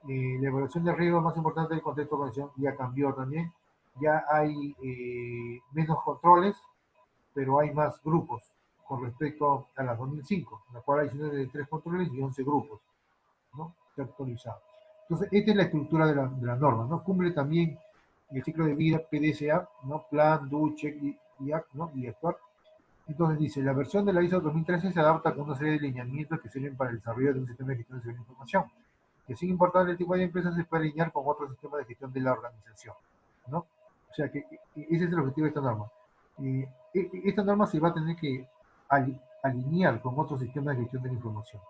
A: La evaluación de riesgo más importante del contexto de organización ya cambió también. Ya hay menos controles, pero hay más grupos con respecto a la 2005, en la cual hay 3 controles y 11 grupos, ¿no? Está actualizado. Entonces, esta es la estructura de la norma, ¿no? Cumple también el ciclo de vida PDCA, ¿no? Plan, do, check y act, ¿no? Y actuar. Entonces dice, la versión de la ISO 2013 se adapta con una serie de lineamientos que sirven para el desarrollo de un sistema de gestión de información, que sin importar el tipo de empresa se puede alinear con otro sistema de gestión de la organización, ¿no? O sea que ese es el objetivo de esta norma. Esta norma se va a tener que alinear con otros sistemas de gestión de la información.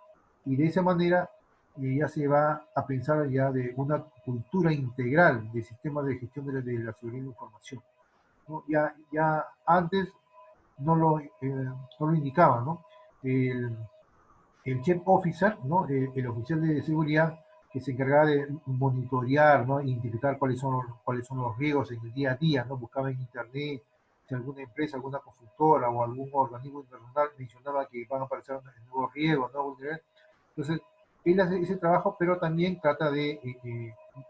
A: Y de esa manera ya se va a pensar ya de una cultura integral de sistemas de gestión de la seguridad de la información, ¿no? Ya antes no lo indicaba, ¿no? El, el Chief Officer, ¿no? El oficial de seguridad que se encargaba de monitorear, ¿no? Identificar cuáles son los riesgos en el día a día, ¿no? Buscaba en internet si alguna empresa, alguna consultora o algún organismo internacional mencionaba que van a aparecer nuevos riesgos, ¿no? Entonces, él hace ese trabajo, pero también trata de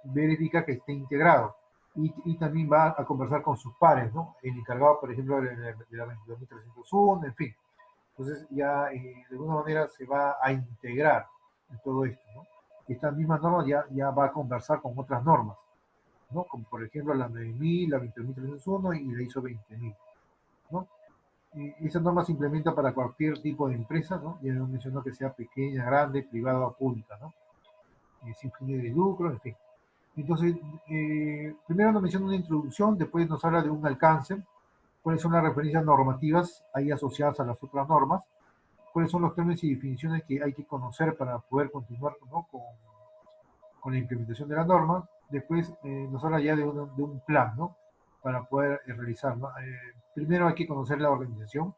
A: verificar que esté integrado. Y también va a conversar con sus pares, ¿no? El encargado, por ejemplo, de la 22301, en fin. Entonces ya de alguna manera se va a integrar en todo esto, ¿no? Estas mismas normas ya va a conversar con otras normas, ¿no? Como por ejemplo la 9000, la 20301 y la ISO 20000, ¿no? Esa norma se implementa para cualquier tipo de empresa, ¿no? Ya mencionó que sea pequeña, grande, privada o pública, ¿no? Sin fines de lucro, en fin. Entonces, primero nos menciona una introducción, después nos habla de un alcance, cuáles son las referencias normativas ahí asociadas a las otras normas, cuáles son los términos y definiciones que hay que conocer para poder continuar, ¿no? con la implementación de la norma. Después nos habla ya de un plan, ¿no? Para poder realizar, ¿no? Primero hay que conocer la organización,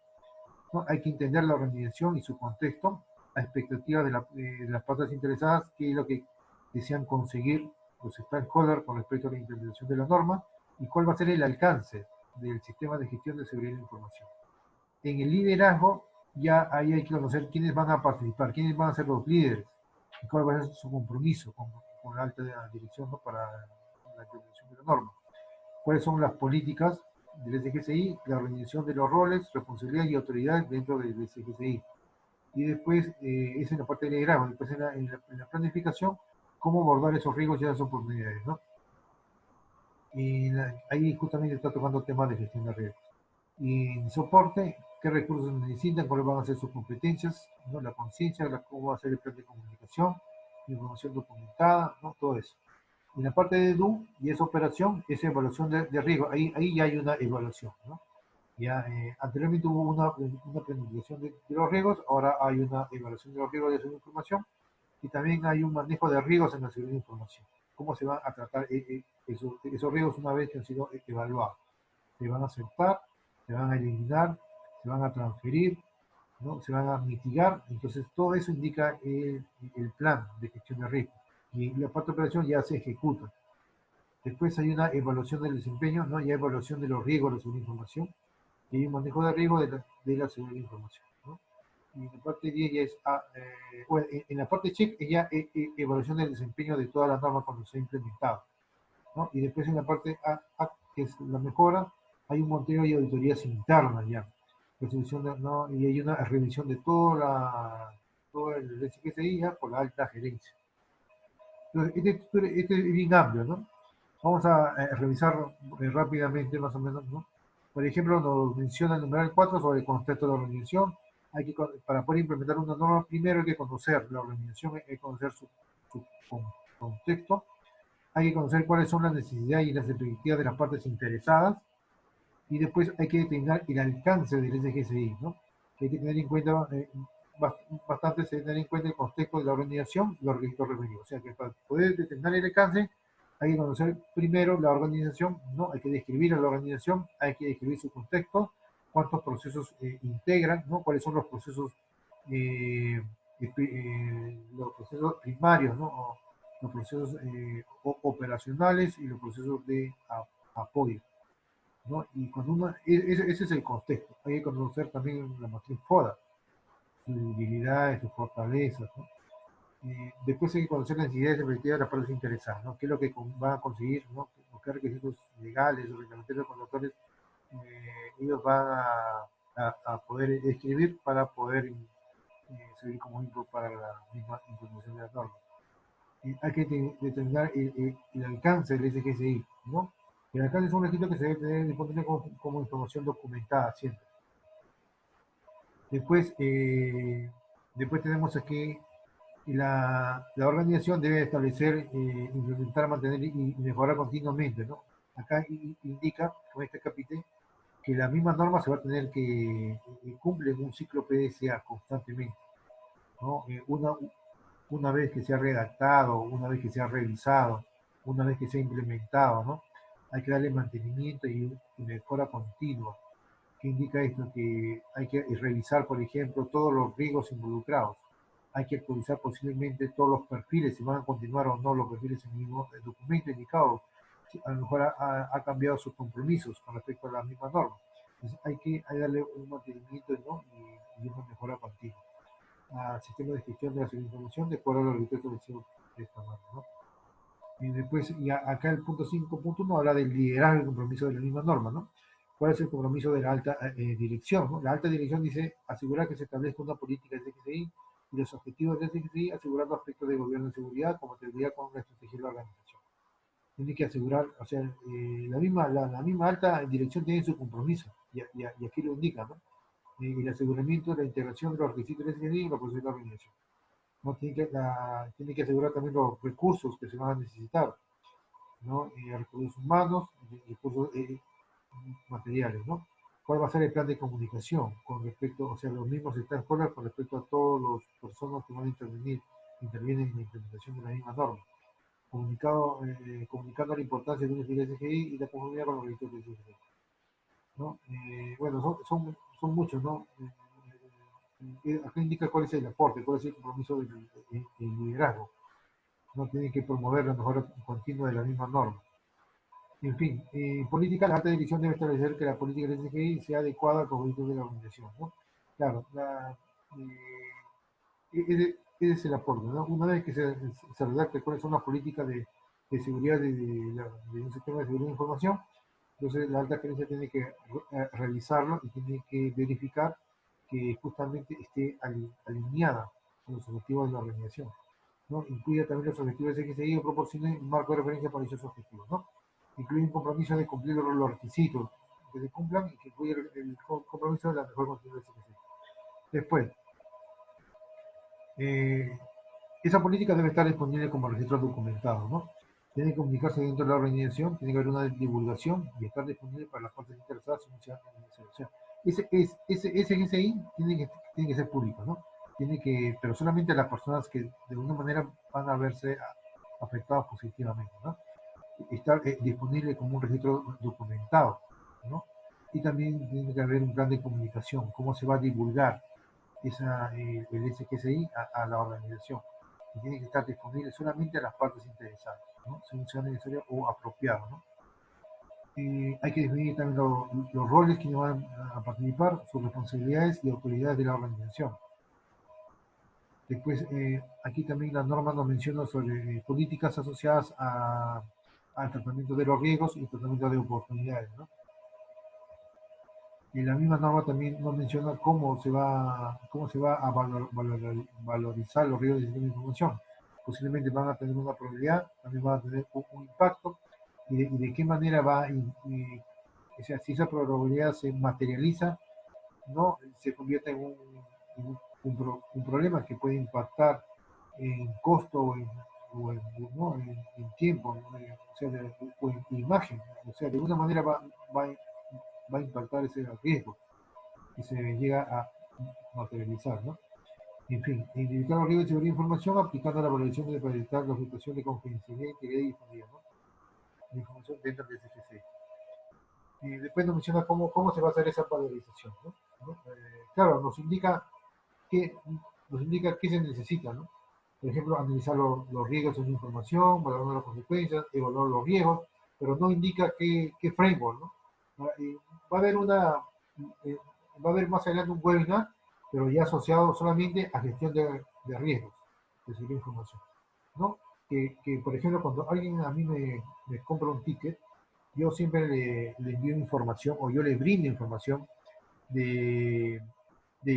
A: ¿no? Hay que entender la organización y su contexto, la expectativa de las partes interesadas, qué es lo que desean conseguir los stakeholders con respecto a la implementación de la norma y cuál va a ser el alcance del sistema de gestión de seguridad de la información. En el liderazgo, ya ahí hay que conocer quiénes van a participar, quiénes van a ser los líderes y cuál va a ser su compromiso con la alta dirección, ¿no? Para la implementación de la norma. Cuáles son las políticas del SGCI, la organización de los roles, responsabilidades y autoridades dentro del SGCI. Y después, es en la parte de liderazgo, después en la planificación, cómo abordar esos riesgos y esas oportunidades, ¿no? Y ahí justamente está tocando temas de gestión de riesgos. Y en soporte, qué recursos necesitan, cuáles van a ser sus competencias, ¿no? La conciencia, cómo va a ser el plan de comunicación, la información documentada, ¿no? Todo eso. En la parte de DU y esa operación, esa evaluación de riesgo, ahí ya hay una evaluación, ¿no? Ya, anteriormente hubo una planificación de los riesgos, ahora hay una evaluación de los riesgos de esa información y también hay un manejo de riesgos en la seguridad de información. ¿Cómo se van a tratar esos riesgos una vez que han sido evaluados? ¿Se van a aceptar? ¿Se van a eliminar? ¿Se van a transferir? ¿No? ¿Se van a mitigar? Entonces, todo eso indica el plan de gestión de riesgo. Y la parte de operación ya se ejecuta. Después hay una evaluación del desempeño, ¿no? Y hay evaluación de los riesgos de la seguridad de información y hay un manejo de riesgo de la seguridad de información, ¿no? Y en la parte 10 ya es, bueno, en la parte check es ya evaluación del desempeño de todas las normas cuando se ha implementado, ¿no? Y después en la parte A, que es la mejora, hay un montón de auditorías internas ya, resolución ¿no? Y hay una revisión de todo el SGCI ya por la alta gerencia. Entonces, este es bien amplio, ¿no? Vamos a revisar rápidamente, más o menos, ¿no? Por ejemplo, nos menciona el numeral 4 sobre el concepto de la organización. Para poder implementar una norma, primero hay que conocer la organización, hay que conocer su contexto, hay que conocer cuáles son las necesidades y las expectativas de las partes interesadas, y después hay que determinar el alcance del SGSI, ¿no? Hay que tener en cuenta, bastante se tener en cuenta el contexto de la organización y los requisitos requeridos. O sea que para poder determinar el alcance, hay que conocer primero la organización, ¿no? Hay que describir a la organización, hay que describir su contexto, cuántos procesos integran, ¿no? Cuáles son eh, los procesos primarios, ¿no? O los procesos operacionales y los procesos de apoyo, ¿no? Y cuando ese es el contexto. Hay que conocer también la matriz FODA, sus debilidades, sus fortalezas, ¿no? Después hay que conocer las necesidades efectivas de las partes interesadas, ¿no? ¿Qué es lo que van a conseguir, ¿no? ¿Qué requisitos legales o reglamentarios conductores ellos van a poder escribir para poder servir como input para la misma implementación de las normas? Hay que determinar el alcance del SGSI, ¿no? El alcance es un requisito que se debe tener disponible como información documentada siempre. Después, después tenemos aquí la organización debe establecer, implementar, mantener y mejorar continuamente, ¿no? Acá indica, con este capítulo, que la misma norma se va a tener que cumplir un ciclo PDCA constantemente, ¿no? Una vez que se ha redactado, una vez que se ha revisado, una vez que se ha implementado, ¿no? Hay que darle mantenimiento y mejora continua. ¿Qué indica esto? Que hay que revisar, por ejemplo, todos los riesgos involucrados. Hay que actualizar posiblemente todos los perfiles, si van a continuar o no los perfiles en el mismo documento indicado. A lo mejor ha cambiado sus compromisos con respecto a la misma norma. Entonces hay que darle un mantenimiento, ¿no? y una mejora continua al sistema de gestión de la información de acuerdo a los requisitos de esta norma, ¿no? Y después, y acá el punto 5.1 habla del liderazgo y compromiso de la misma norma, ¿no? ¿Cuál es el compromiso de la alta dirección? ¿No? La alta dirección dice asegurar que se establezca una política de CGCI y los objetivos de CGCI, asegurando aspectos de gobierno y seguridad, como compatibilidad con la estrategia de la organización. Tiene que asegurar, o sea, la misma alta dirección tiene su compromiso, y aquí lo indica, ¿no? El aseguramiento de la integración de los requisitos de CGCI y los procesos de la organización. ¿No? Tiene que asegurar también los recursos que se van a necesitar, ¿no? Recursos humanos, recursos materiales, ¿no? ¿Cuál va a ser el plan de comunicación con respecto, o sea, los mismos stakeholders con respecto a todos los personas que van a intervienen en la implementación de la misma norma? Comunicando la importancia de un SGI y la conformidad con los requisitos del SGI, ¿no? Bueno, son muchos, ¿no? Acá indica cuál es el aporte, cuál es el compromiso del liderazgo. No tiene que promover la mejora continua de la misma norma. En fin, en política, la alta dirección debe establecer que la política del SGI sea adecuada al propósito de la organización, ¿no? Claro, ese es el aporte, ¿no? Una vez que se redacte cuáles son las políticas de seguridad de un sistema de seguridad de información, entonces la alta gerencia tiene que revisarlo y tiene que verificar que justamente esté alineada con los objetivos de la organización, ¿no? Incluye también los objetivos de que se proporcione un marco de referencia para dichos objetivos, ¿no? incluye un compromiso de cumplir los requisitos que se cumplan y que incluye el compromiso de la mejor condición del CPC. Después, eh, esa política debe estar disponible como registro documentado, ¿no? Tiene que comunicarse dentro de la organización, tiene que haber una divulgación y estar disponible para las partes interesadas en iniciar en esa. O sea, ese GSI tiene que ser público, ¿no? Tiene que, pero solamente las personas que de alguna manera van a verse afectadas positivamente, ¿no? Estar disponible como un registro documentado, ¿no? Y también tiene que haber un plan de comunicación, cómo se va a divulgar el SGSI a la organización. Y tiene que estar disponible solamente a las partes interesadas, ¿no? Según sea necesario o apropiado, ¿no? Hay que definir también los roles que van a participar, sus responsabilidades y autoridades de la organización. Después, aquí también la norma nos menciona sobre políticas asociadas al tratamiento de los riesgos y tratamiento de oportunidades, ¿no? Y la misma norma también nos menciona cómo se va a valorizar los riesgos de sistema de información. Posiblemente van a tener una probabilidad, también van a tener un impacto, y de qué manera o sea, si esa probabilidad se materializa, no se convierte un problema que puede impactar en costo ¿no? en tiempo, ¿no? O sea, o en imagen. O sea, de alguna manera va a impactar ese riesgo y se llega a materializar, ¿no? En fin, identificar los riesgos de seguridad de información aplicando la valoración para evitar la situación de confidencialidad, integridad y difundición, ¿no? La información dentro del SGC. Y después nos menciona cómo se va a hacer esa valorización, ¿no? Claro, qué, nos indica qué se necesita, ¿no? Por ejemplo, analizar los riesgos de la información, valorar las consecuencias, evaluar los riesgos, pero no indica qué framework, ¿no? Va a haber eh, va a haber más adelante un webinar, pero ya asociado solamente a gestión de riesgos de seguridad de información, ¿no? Por ejemplo, cuando alguien a mí me compra un ticket, yo siempre le envío información o yo le brindo información de,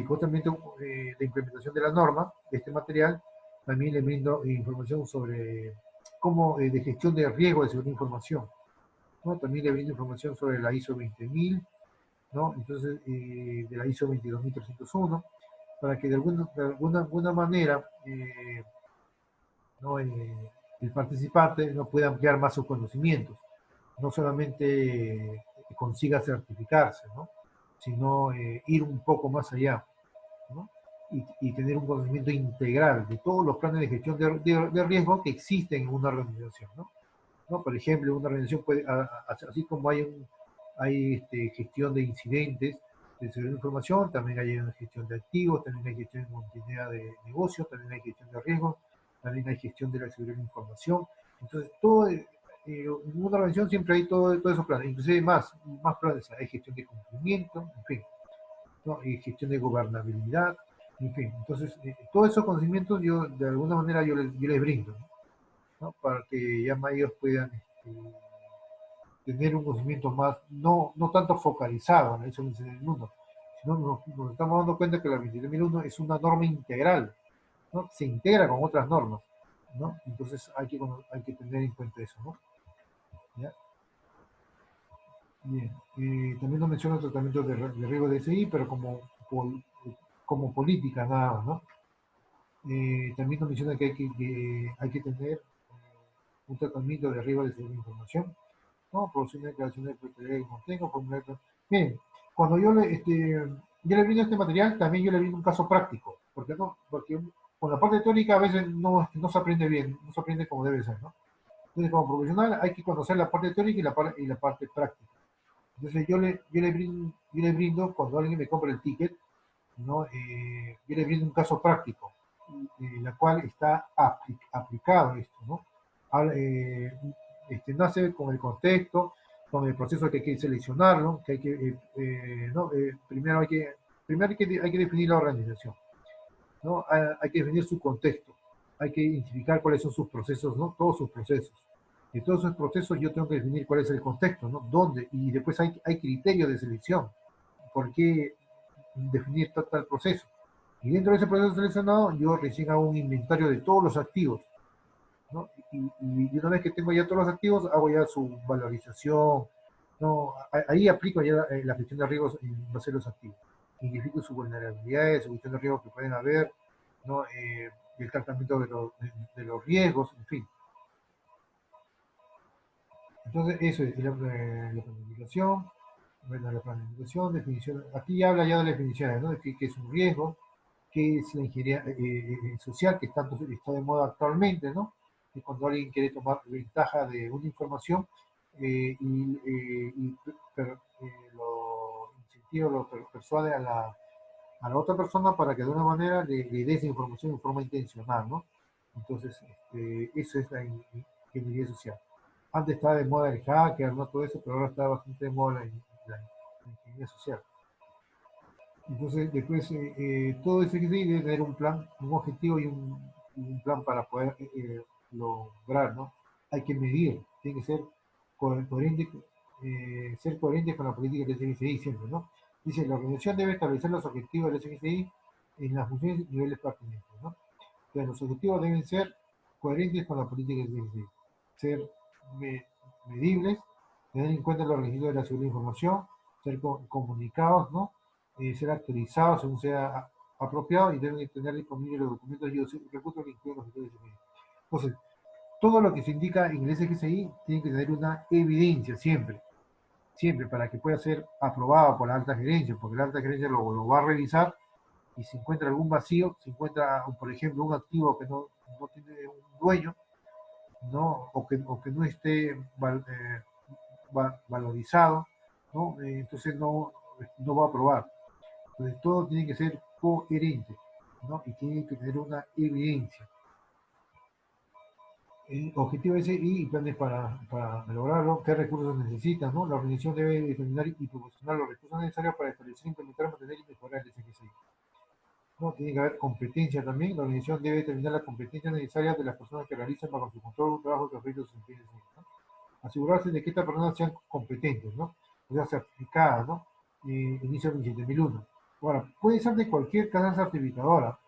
A: justamente de implementación de la norma, de este material. También le brindo información sobre cómo de gestión de riesgo de seguridad de información, ¿no? También le brindo información sobre la ISO 20000, ¿no? Entonces, de la ISO 22301, para que alguna manera ¿no? El participante no pueda ampliar más sus conocimientos, no solamente consiga certificarse, ¿no? Sino ir un poco más allá, ¿no? Y tener un conocimiento integral de todos los planes de gestión de riesgo que existen en una organización, ¿no? ¿No? Por ejemplo, una organización puede, así como hay gestión de incidentes de seguridad de información, también hay una gestión de activos, también hay gestión de continuidad de negocios, también hay gestión de riesgos, también hay gestión de la seguridad de información. Entonces, en una organización siempre hay todos esos planes, inclusive más planes, hay gestión de cumplimiento, en fin, ¿no? Y gestión de gobernabilidad, en fin. Entonces, todos esos conocimientos yo, de alguna manera, yo les brindo, ¿no? Para que ya más ellos puedan tener un conocimiento más, no tanto focalizado en eso en el mundo, sino nos estamos dando cuenta que la 23001 es una norma integral, ¿no? Se integra con otras normas, ¿no? Entonces hay que tener en cuenta eso, ¿no? ¿Ya? Bien. También nos menciona el tratamiento de riesgo de SI, pero como política nada más, ¿no? También nos menciona que hay que tener un tratamiento de riesgo de información, ¿no? Producir una declaración de propiedad que contenga, formular. Bien, cuando yo le brindo este material, también yo le brindo un caso práctico, porque no, porque con la parte teórica a veces no se aprende bien, no se aprende como debe ser, ¿no? Entonces, como profesional hay que conocer la parte teórica y la parte práctica. Entonces, yo le brindo cuando alguien me compra el ticket, ¿no? Yo le brindo un caso práctico, en la cual está aplicado esto, ¿no? Habla, nace con el contexto, con el proceso que hay que seleccionarlo, que hay que, ¿no? Primero hay que definir la organización, ¿no? Hay que definir su contexto, hay que identificar cuáles son sus procesos, ¿no? Todos sus procesos. De todos esos procesos yo tengo que definir cuál es el contexto, ¿no? ¿Dónde? Y después hay criterios de selección. ¿Por qué definir tal proceso? Y dentro de ese proceso seleccionado, yo recién hago un inventario de todos los activos, ¿no? Y una vez que tengo ya todos los activos, hago ya su valorización, ¿no? Ahí aplico ya la gestión de riesgos en base a los activos. Identifico sus vulnerabilidades, su gestión de riesgos que pueden haber, ¿no? El tratamiento de los riesgos, en fin. Entonces, eso es la planificación. Bueno, la planificación, definición. Aquí habla ya de las definiciones, ¿no? De qué es un riesgo, qué es la ingeniería social, que está de moda actualmente, ¿no? Y cuando alguien quiere tomar ventaja de una información lo incentiva, persuade a la otra persona para que de una manera le dé esa información en forma intencional, ¿no? Entonces, eso es la ingeniería social. Antes estaba de moda el hacker, ¿no? Todo eso, pero ahora está bastante de moda la ingeniería social. Entonces, después, todo ese que debe tener un plan, un objetivo y un plan para poder lograr, ¿no? Hay que medir, tiene que coherente, ser coherente con la política del SMCI siempre, ¿no? Dice, la organización debe establecer los objetivos del SMCI en las funciones y niveles pertinentes, ¿no? Entonces, los objetivos deben ser coherentes con la política del SMCI, ser me- medibles, tener en cuenta los requisitos de la seguridad de información, ser comunicados, ¿no? Ser actualizados según sea apropiado y deben tener disponibles los documentos y los recursos que incluyen los objetivos de SMCI. Entonces, todo lo que se indica en el SGCI tiene que tener una evidencia siempre, siempre, para que pueda ser aprobado por la alta gerencia, porque la alta gerencia lo va a revisar y si encuentra algún vacío, si encuentra, por ejemplo, un activo que no tiene un dueño, ¿no? O que no esté valorizado, ¿no? Entonces no va a aprobar. Entonces todo tiene que ser coherente, ¿no? Y tiene que tener una evidencia. Objetivo ese y planes para lograrlo, qué recursos necesitan, ¿no? La organización debe determinar y proporcionar los recursos necesarios para establecer, implementar, mantener y mejorar el SGCI. ¿No? Tiene que haber competencia también. La organización debe determinar las competencias necesarias de las personas que realizan bajo su control un trabajo que afecte sus intereses, ¿no? Asegurarse de que estas personas sean competentes, ¿no? O sea, certificadas, ¿no? En ISO 27001. Ahora, puede ser de cualquier casa certificadora.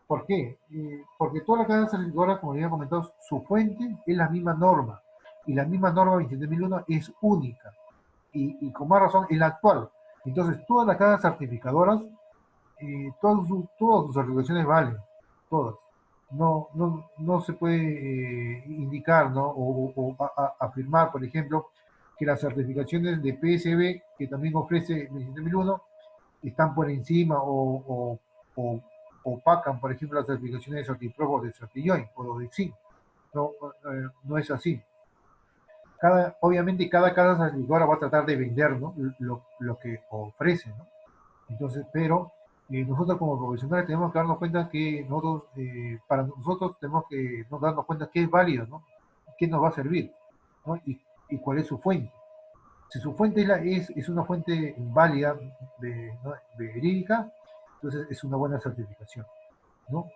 A: ¿Por qué? Porque todas las casas certificadoras, como ya he comentado, su fuente es la misma norma. Y la misma norma 27001 es única. Y con más razón, es la actual. Entonces, todas las casas certificadoras todas sus certificaciones valen, todas. No se puede indicar, ¿no? O afirmar, por ejemplo, que las certificaciones de PSB, que también ofrece el 27001, están por encima o opacan, por ejemplo, las certificaciones de Certiprog o de Certilloin o de XIN. No es así. Obviamente cada casa certificadora va a tratar de vender, ¿no? Lo que ofrece, ¿no? Entonces, pero nosotros como profesionales tenemos que darnos cuenta que nosotros, para nosotros tenemos que darnos cuenta qué es válido, ¿no? ¿Qué nos va a servir? ¿No? Y cuál es su fuente. Si su fuente es una fuente válida, ¿no? Verídica, entonces es una buena certificación, ¿no?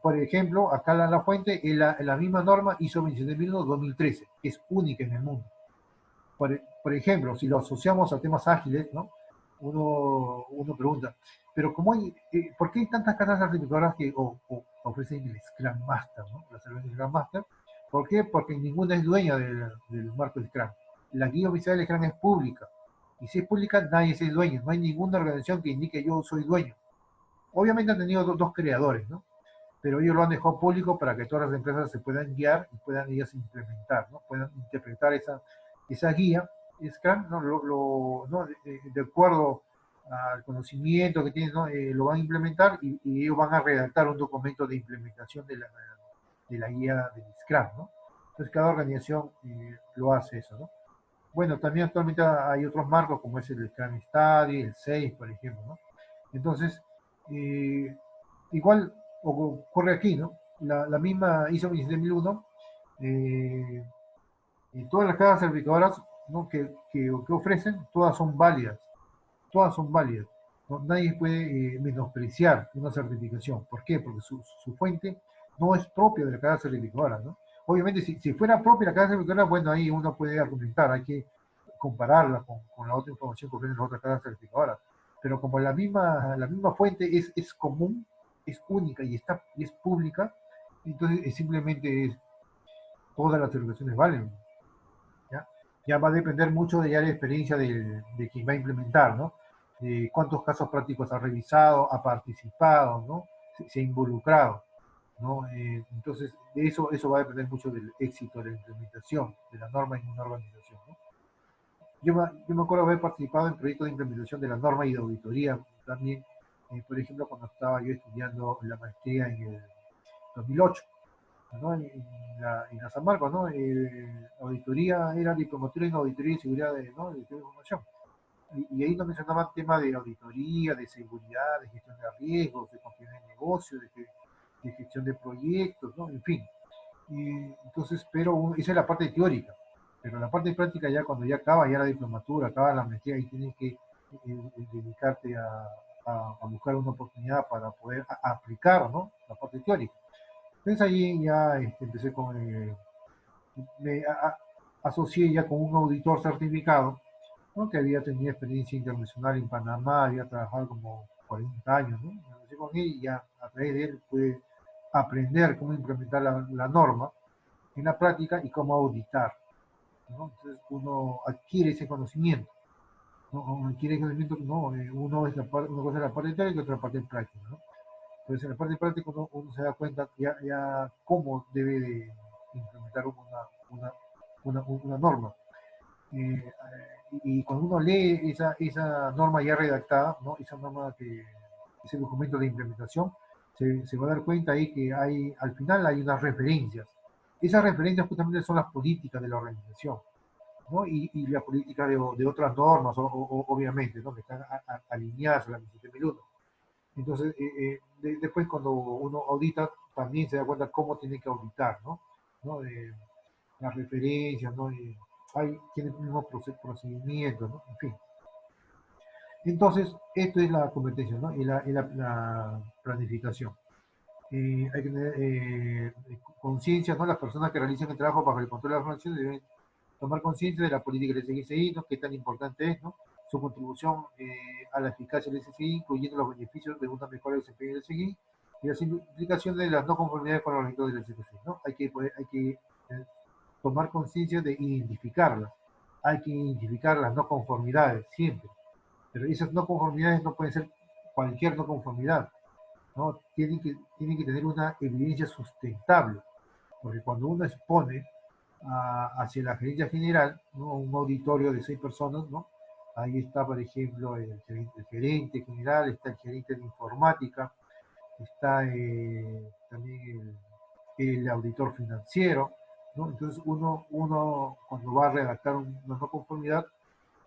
A: Por ejemplo, acá la fuente es la misma norma ISO 27001-2013, que es única en el mundo. Por ejemplo, si lo asociamos a temas ágiles, ¿no? Uno pregunta, pero ¿por qué hay tantas casas certificadoras que ofrecen el Scrum Master, ¿no? La cerveza Scrum Master? ¿Por qué? Porque ninguna es dueña del marco del Scrum. La guía oficial del Scrum es pública. Y si es pública, nadie es el dueño. No hay ninguna organización que indique yo soy dueño. Obviamente han tenido dos creadores, ¿no? Pero ellos lo han dejado público para que todas las empresas se puedan guiar y puedan ellas implementar, ¿no? Puedan interpretar esa guía Scrum, ¿no? ¿no? De acuerdo al conocimiento que tienen, ¿no? Lo van a implementar y ellos van a redactar un documento de implementación de la guía del Scrum, ¿no? Entonces cada organización lo hace eso, ¿no? Bueno, también actualmente hay otros marcos como es el Scrum Study, el 6, por ejemplo, ¿no? Entonces, eh, igual ocurre aquí, ¿no? La misma ISO 27001, eh, y todas las casas certificadoras, ¿no? que ofrecen, todas son válidas, todas son válidas. ¿No? Nadie puede menospreciar una certificación. ¿Por qué? Porque su fuente no es propia de la casa certificadora, ¿no? Obviamente, si fuera propia la casa certificadora, bueno, ahí uno puede argumentar, hay que compararla con la otra información que ofrecen las otras casas certificadoras. Pero como la misma fuente es común, es única y es pública, entonces simplemente todas las certificaciones valen. ¿Ya? Ya va a depender mucho de ya la experiencia de quien va a implementar, ¿no? De cuántos casos prácticos ha revisado, ha participado, ¿no? Se ha involucrado, ¿no? Entonces, de eso va a depender mucho del éxito de la implementación de la norma en una organización, ¿no? Yo me acuerdo haber participado en proyectos de implementación de la norma y de auditoría también, por ejemplo, cuando estaba yo estudiando la maestría en el 2008, ¿no? En la San Marcos, ¿no? Auditoría era diplomatura en auditoría y seguridad ¿no? de información. Y ahí nos mencionaban temas de auditoría, de seguridad, de gestión de riesgos, de continuidad de negocio, de gestión de proyectos, ¿no? En fin. Entonces, pero esa es la parte teórica. Pero la parte práctica ya cuando ya acaba ya la diplomatura, acaba la maestría, ahí tienes que dedicarte a buscar una oportunidad para poder aplicar, ¿no? La parte teórica. Entonces ahí ya empecé con, me asocié ya con un auditor certificado, ¿no? Que había tenido experiencia internacional en Panamá, había trabajado como 40 años, ¿no? Me asocié con él y ya a través de él pude aprender cómo implementar la norma en la práctica y cómo auditar, ¿no? Entonces uno adquiere ese conocimiento, ¿no? Uno adquiere conocimiento, no, uno es una cosa es la parte teórica y otra parte práctica, ¿no? Entonces en la parte práctica uno se da cuenta ya cómo debe de implementar una, una norma. Y cuando uno lee esa norma ya redactada, ¿no? Esa norma ese documento de implementación, se va a dar cuenta ahí que al final hay unas referencias. Esas referencias justamente son las políticas de la organización, ¿no? Y las políticas de otras normas, obviamente, ¿no? Que están alineadas a la 27001. Entonces, después cuando uno audita, también se da cuenta cómo tiene que auditar, ¿no? ¿No? Las referencias, ¿no? Tiene el mismo procedimiento, ¿no? En fin. Entonces, esto es la competencia, ¿no? Y la planificación. Hay que tener conciencia, ¿no? Las personas que realizan el trabajo bajo el control de las organizaciones deben tomar conciencia de la política del SGCI, ¿no? Qué tan importante es, ¿no? Su contribución a la eficacia del SGI, incluyendo los beneficios de una mejora desempeño del SGI y las implicaciones de las no conformidades con los objetivos del SGCI, ¿no? Hay que tomar conciencia de identificarlas. Hay que identificar las no conformidades siempre. Pero esas no conformidades no pueden ser cualquier no conformidad, ¿no? Tienen que tener una evidencia sustentable, porque cuando uno expone hacia la gerencia general, ¿no? Un auditorio de 6 personas, ¿no? Ahí está, por ejemplo, el gerente general, está el gerente de informática, está también el auditor financiero, ¿no? Entonces uno cuando va a redactar una no conformidad,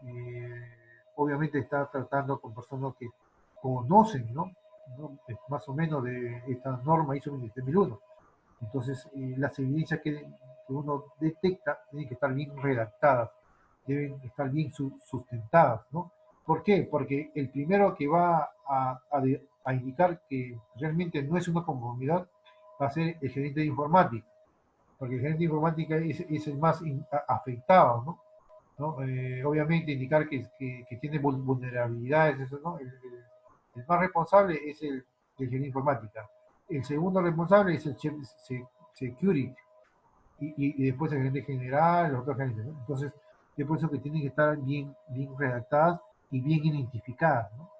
A: eh, obviamente está tratando con personas que conocen, ¿no? ¿No? Más o menos de esta norma ISO 27001. Entonces, las evidencias que uno detecta tienen que estar bien redactadas, deben estar bien sustentadas, ¿no? ¿Por qué? Porque el primero que va a indicar que realmente no es una conformidad va a ser el gerente de informática, porque el gerente de informática es el más afectado, ¿no? ¿No? Obviamente indicar que tiene vulnerabilidades, eso, ¿no? El más responsable es el gerente de informática. El segundo responsable es el chef security. Y después el gerente general, los otros gerentes, ¿no? Entonces, yo pienso que tienen que estar bien redactadas y bien identificadas, ¿no?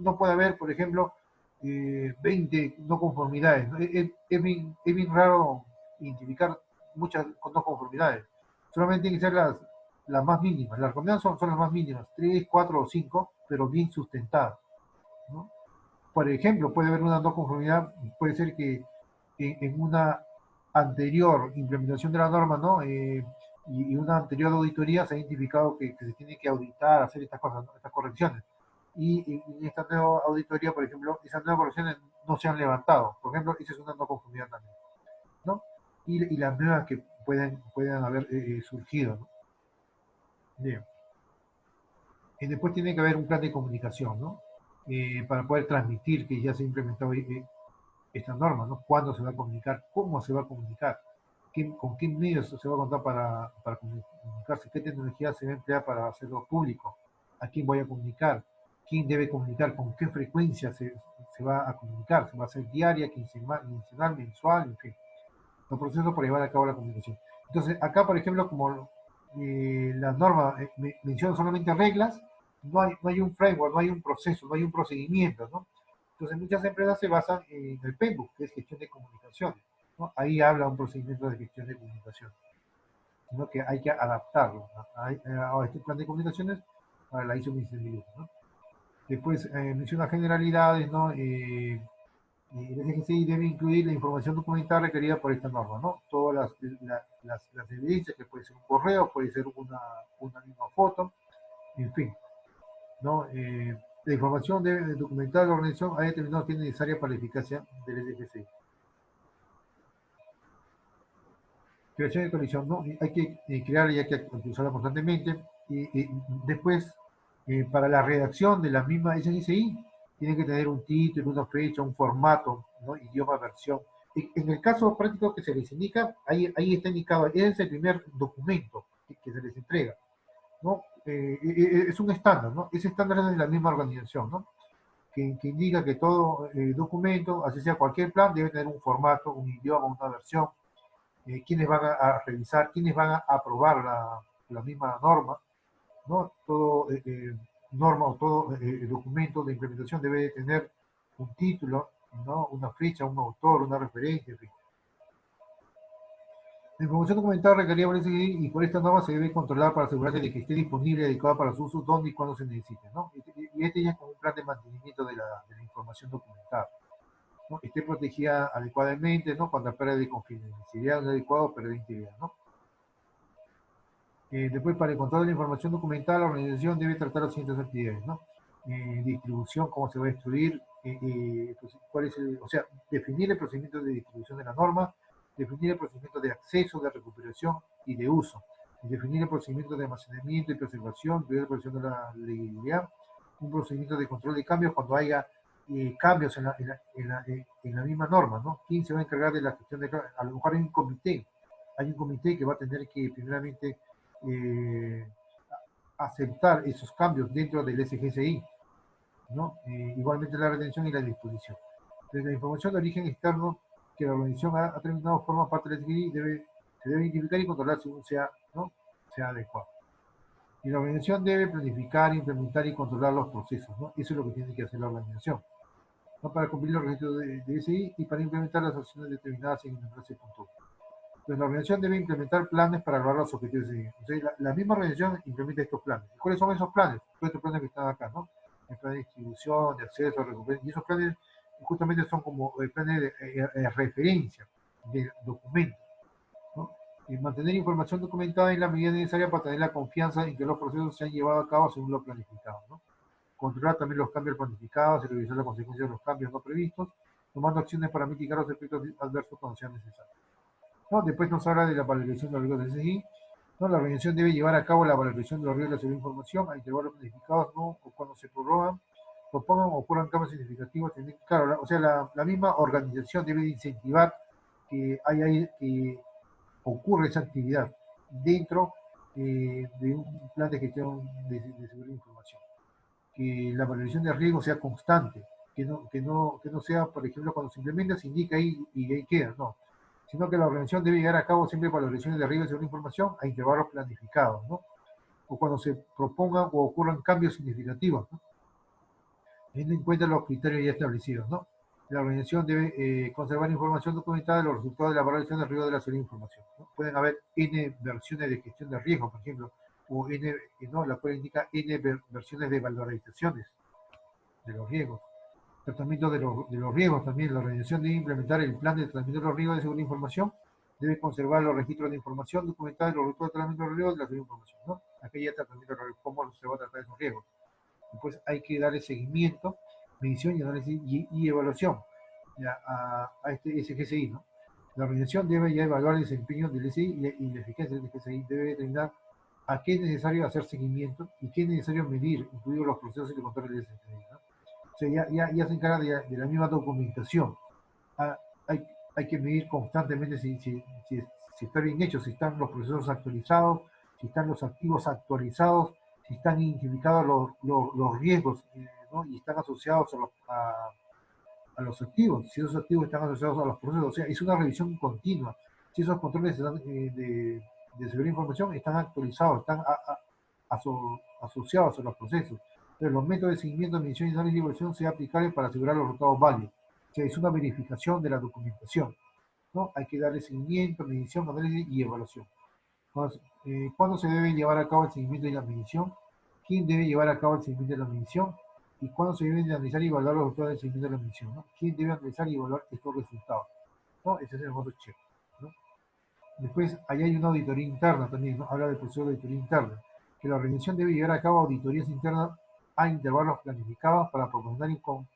A: No puede haber, por ejemplo, 20 no conformidades, ¿no? Es bien raro identificar muchas no conformidades. Solamente tienen que ser las más mínimas. Las recomendadas son las más mínimas, 3, 4 o 5, pero bien sustentadas, ¿no? Por ejemplo, puede haber una no conformidad, puede ser que en una anterior implementación de la norma, ¿no? Y una anterior auditoría se ha identificado que se tiene que auditar, hacer estas cosas, ¿no? Estas correcciones. Y en esta nueva auditoría, por ejemplo, esas nuevas correcciones no se han levantado. Por ejemplo, esa es una no conformidad también, ¿no? Y las nuevas que puedan haber surgido, ¿no? Bien. Y después tiene que haber un plan de comunicación, ¿no? Para poder transmitir que ya se ha implementado esta norma, ¿no? ¿Cuándo se va a comunicar? ¿Cómo se va a comunicar? ¿Con qué medios se va a contar para comunicarse? ¿Qué tecnología se va a emplear para hacerlo público? ¿A quién voy a comunicar? ¿Quién debe comunicar? ¿Con qué frecuencia se va a comunicar? ¿Se va a hacer diaria, quincenal, mensual, en fin? los procesos para llevar a cabo la comunicación. Entonces, acá, por ejemplo, como la norma menciona solamente reglas, no hay un framework, no hay un proceso, no hay un procedimiento, ¿no? Entonces, muchas empresas se basan en el PEMBOK, que es gestión de comunicaciones, ¿no? Ahí habla un procedimiento de gestión de comunicación, sino que hay que adaptarlo a este plan de comunicaciones para la ISO 27001, ¿no? Después menciona generalidades, ¿no? El SGCI debe incluir la información documental requerida por esta norma, ¿no? Todas las evidencias, que puede ser un correo, puede ser una misma foto, en fin, ¿no? La información debe documentar la organización ha determinado que es necesaria para la eficacia del SGCI. Creación de coalición, ¿no? Hay que crear y hay que actualizarla constantemente. Y después, para la redacción de la misma SGCI, tiene que tener un título, una fecha, un formato, ¿no? Idioma, versión. En el caso práctico que se les indica, ahí está indicado, ese es el primer documento que se les entrega, ¿no? Es un estándar, ¿no? Ese estándar es de la misma organización, ¿no? Que indica que todo documento, así sea cualquier plan, debe tener un formato, un idioma, una versión, quiénes van a revisar, quiénes van a aprobar la misma norma, ¿no? Todo norma o todo documento de implementación debe tener un título, ¿no? Una fecha, un autor, una referencia, en fin. La información documental requerida por el SGI y por esta norma se debe controlar para asegurarse de que esté disponible y adecuada para su uso donde y cuando se necesite, ¿no? Y este ya es como un plan de mantenimiento de la información documental, ¿no? Esté protegida adecuadamente, ¿no? Cuando pierde confidencialidad no adecuado, pierde integridad, ¿no? Después, para el control de la información documental, la organización debe tratar las siguientes actividades, ¿no? Distribución, cómo se va a distribuir, pues, cuál es o sea, definir el procedimiento de distribución de la norma, definir el procedimiento de acceso, de recuperación y de uso, definir el procedimiento de almacenamiento y preservación, incluir la protección de la legibilidad, un procedimiento de control de cambios cuando haya cambios en la misma norma, ¿no? ¿Quién se va a encargar de la gestión de cambios? A lo mejor hay un comité que va a tener que primeramente eh, aceptar esos cambios dentro del SGCI, ¿no? Igualmente la retención y la disposición. Entonces, la información de origen externo que la organización ha terminado forma parte del SGCI se debe identificar y controlar según sea, ¿no? Sea adecuado. Y la organización debe planificar, implementar y controlar los procesos, ¿no? Eso es lo que tiene que hacer la organización, ¿no? Para cumplir los requisitos de SI y para implementar las acciones determinadas en el 13.1. Entonces, la organización debe implementar planes para lograr los objetivos de seguimiento. Entonces, la misma organización implementa estos planes. ¿Cuáles son esos planes? Todos estos planes que están acá, ¿no? El plan de distribución, de acceso, de recuperación. Y esos planes justamente son como planes de referencia de documentos, ¿no? Y mantener información documentada en la medida necesaria para tener la confianza en que los procesos se han llevado a cabo según lo planificado, ¿no? Controlar también los cambios planificados y revisar las consecuencias de los cambios no previstos, tomando acciones para mitigar los efectos adversos cuando sean necesarios, ¿no? Después nos habla de la valoración de los riesgos de SGI, ¿no? La organización debe llevar a cabo la valoración de los riesgos de la información a intervalos planificados, ¿no? O cuando se prorrogan, propongan o ocurran cambios significativos. Claro, o sea, la misma organización debe incentivar que ocurra esa actividad dentro de un plan de gestión de seguridad de información. Que la valoración de riesgo sea constante, que no sea, por ejemplo, cuando se implementa se indica ahí y ahí queda, no, sino que la organización debe llevar a cabo siempre valoraciones de riesgo sobre la información a intervalos planificados, ¿no? O cuando se propongan o ocurran cambios significativos, ¿no? Teniendo en cuenta los criterios ya establecidos, ¿no? La organización debe conservar información documentada de los resultados de la valoración de riesgo de la serie de información, ¿no? Pueden haber N versiones de gestión de riesgo, por ejemplo, o N, no, la cual indica N versiones de valorizaciones de los riesgos. Tratamiento de los riesgos también. La organización debe implementar el plan de tratamiento de los riesgos de seguridad de información, debe conservar los registros de información documentada de los resultados de tratamiento de los riesgos de la seguridad de información, ¿no? Aquí ya tratamiento de riesgos, cómo se va a tratar esos riesgos. Después hay que darle seguimiento, medición y análisis y evaluación a este SGCI, ¿no? La organización debe ya evaluar el desempeño del SI y la eficacia del SGCI, debe determinar a qué es necesario hacer seguimiento y qué es necesario medir, incluidos los procesos de control del SGCI, ¿no? O sea, ya se encarga de la misma documentación. Ah, hay que medir constantemente si está bien hecho, si están los procesos actualizados, si están los activos actualizados, si están identificados los riesgos, ¿no? Y están asociados a los activos, si esos activos están asociados a los procesos. O sea, es una revisión continua si esos controles de seguridad de información están actualizados, están asociados a los procesos. Entonces, los métodos de seguimiento, medición y análisis de evaluación sean aplicables para asegurar los resultados válidos. O sea, es una verificación de la documentación, ¿no? Hay que darle seguimiento, medición, análisis y evaluación. ¿Cuándo se debe llevar a cabo el seguimiento y la medición? ¿Quién debe llevar a cabo el seguimiento y la medición? ¿Y cuándo se deben analizar y evaluar los resultados del seguimiento y la medición? ¿No? ¿Quién debe analizar y evaluar estos resultados? ¿No? Ese es el modo check, ¿no? Después, allá hay una auditoría interna también, ¿no? Habla del proceso de auditoría interna, que la organización debe llevar a cabo auditorías internas a intervalos planificados para proporcionar con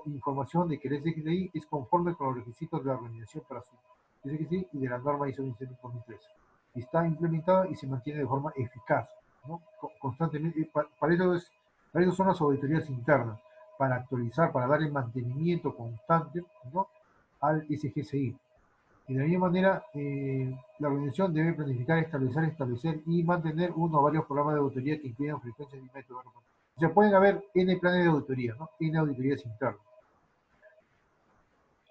A: información de que el SXI es conforme con los requisitos de la organización para su SXI y de la norma ISO 27003. Está implementado y se mantiene de forma eficaz, ¿no? Constantemente. Para eso son las auditorías internas, para actualizar, para dar el mantenimiento constante, ¿no?, al SGCI. Y de la misma manera, la organización debe planificar, establecer y mantener uno o varios programas de auditoría que incluyan frecuencias y métodos. O sea, pueden haber N planes de auditoría, ¿no? N auditorías internas.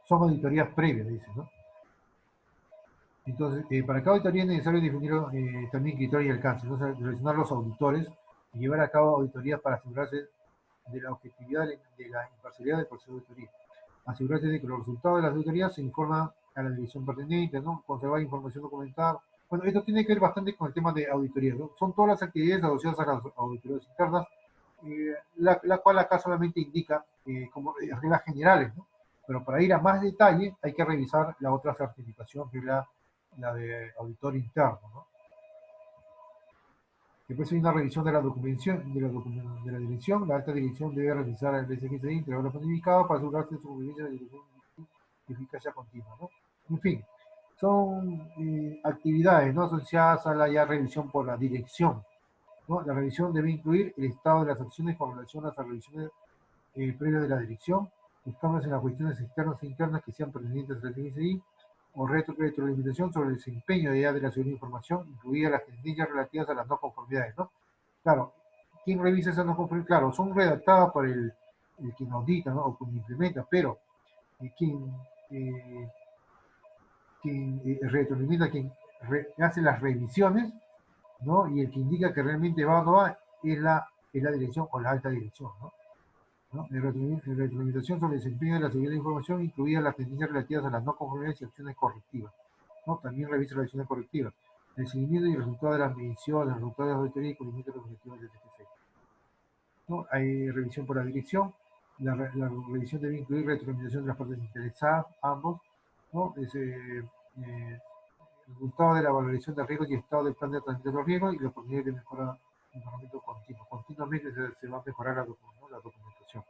A: Son auditorías previas, dice, ¿no? Entonces, para cada auditoría es necesario definir también criterios y alcance, ¿no? O sea, seleccionar los auditores y llevar a cabo auditorías para asegurarse de la objetividad, de la imparcialidad del proceso de auditoría. Asegurarse de que los resultados de las auditorías se informan a la dirección pertinente, ¿no? Conservar información documentada. Bueno, esto tiene que ver bastante con el tema de auditoría, ¿no? Son todas las actividades asociadas a las auditorías internas, la cual acá solamente indica como reglas generales, ¿no? Pero para ir a más detalle hay que revisar la otra certificación, que es la de auditor interno, ¿no? Después hay una revisión de la documentación, de la dirección. La alta dirección debe realizar el SGCI entre los planificados para asegurarse de su convivencia de dirección y eficacia continua, ¿no? En fin, son actividades, ¿no?, asociadas a la ya revisión por la dirección, ¿no? La revisión debe incluir el estado de las acciones con relación a las revisiones previas de la dirección, los cambios en las cuestiones externas e internas que sean pertinentes al SGCI, o retroalimentación sobre el desempeño de la seguridad de información, incluidas las tendencias relativas a las no conformidades, ¿no? Claro, ¿quién revisa esas no conformidades? Claro, son redactadas por el quien audita, ¿no?, o quien implementa, pero quien retroalimenta, hace las revisiones, ¿no?, y el que indica que realmente va o no va es la dirección o la alta dirección, ¿no? ¿No? De retroalimentación sobre el desempeño de la seguridad de la información, incluidas las tendencias relativas a las no conformidades y acciones correctivas, ¿no? También revisa las acciones correctivas, el seguimiento y el resultado de las mediciones, los resultados de la auditoría y cumplimiento de los objetivos del TGC, ¿no? Hay revisión por la dirección, la revisión debe incluir retroalimentación de las partes interesadas, ambos, ¿no? El resultado de la valoración de riesgos y estado del plan de tratamiento de los riesgos y las oportunidades de mejoramiento continuo. Continuamente se va a mejorar la documentación.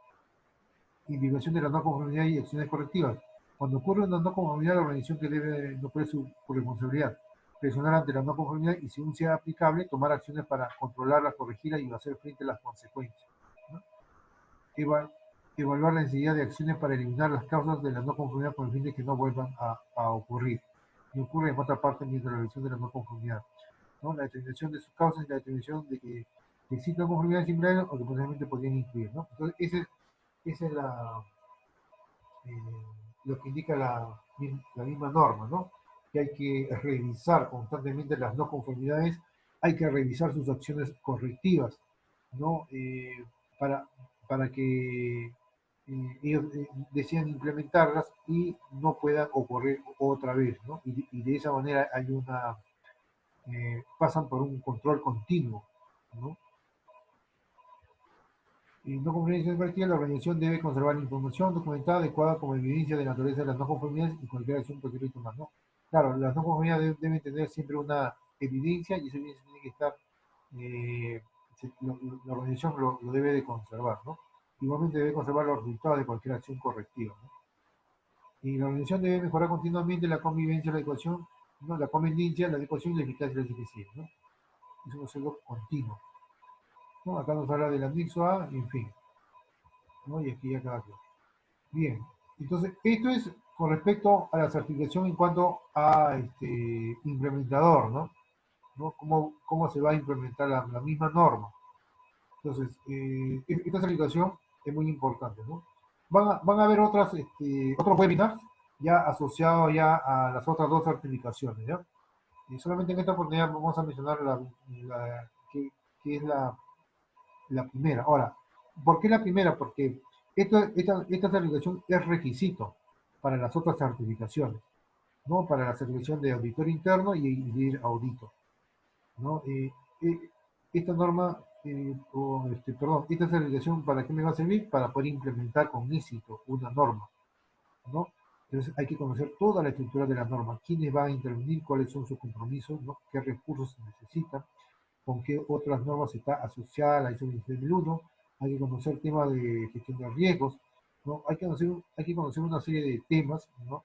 A: Indicación de la no conformidad y acciones correctivas. Cuando ocurre una no conformidad, la organización que debe, no puede su responsabilidad, presionar ante la no conformidad y, según sea aplicable, tomar acciones para controlarla, corregirla y hacer frente a las consecuencias, ¿no? Evaluar la necesidad de acciones para eliminar las causas de la no conformidad con el fin de que no vuelvan a ocurrir. Y ocurre en otra parte mientras la revisión de la no conformidad, ¿no? La determinación de sus causas y la determinación de que existen conformidades similares o que posiblemente podrían incluir, ¿no? Entonces, esa es lo que indica la misma norma, ¿no? Que hay que revisar constantemente las no conformidades, hay que revisar sus acciones correctivas, ¿no? Para, para que ellos decidan implementarlas y no puedan ocurrir otra vez, ¿no? Y de esa manera hay pasan por un control continuo, ¿no? Y no conformidades invertidas, la organización debe conservar la información documentada adecuada como evidencia de la naturaleza de las no conformidades y cualquier acción posterior y tomar, ¿no? Claro, las no conformidades deben tener siempre una evidencia y esa evidencia tiene que estar, eh, la organización lo debe de conservar, ¿no? Igualmente debe conservar los resultados de cualquier acción correctiva, ¿no? Y la organización debe mejorar continuamente la convivencia, la adecuación, ¿no?, la conveniencia, la adecuación y la eficacia del servicio, ¿no? Eso es algo continuo, ¿no? Acá nos habla del anexo A, en fin, ¿no? Y aquí ya queda claro. Bien, entonces esto es con respecto a la certificación en cuanto a implementador, ¿no? ¿No? ¿Cómo se va a implementar la misma norma? Entonces, esta certificación es muy importante, ¿no? Van a haber otros webinars ya asociado ya a las otras dos certificaciones, ¿ya? Y solamente en esta oportunidad vamos a mencionar que es la primera. Ahora, ¿por qué la primera? Porque esta certificación es requisito para las otras certificaciones, ¿no? Para la certificación de auditor interno y de auditor, ¿no? Eh, esta norma, perdón, esta certificación, ¿para qué me va a servir? Para poder implementar con éxito una norma, ¿no? Entonces hay que conocer toda la estructura de la norma, quiénes van a intervenir, cuáles son sus compromisos, ¿no? Qué recursos se necesitan, con qué otras normas está asociada la ISO 27001, hay que conocer el tema de gestión de riesgos, ¿no? Hay que conocer una serie de temas, ¿no?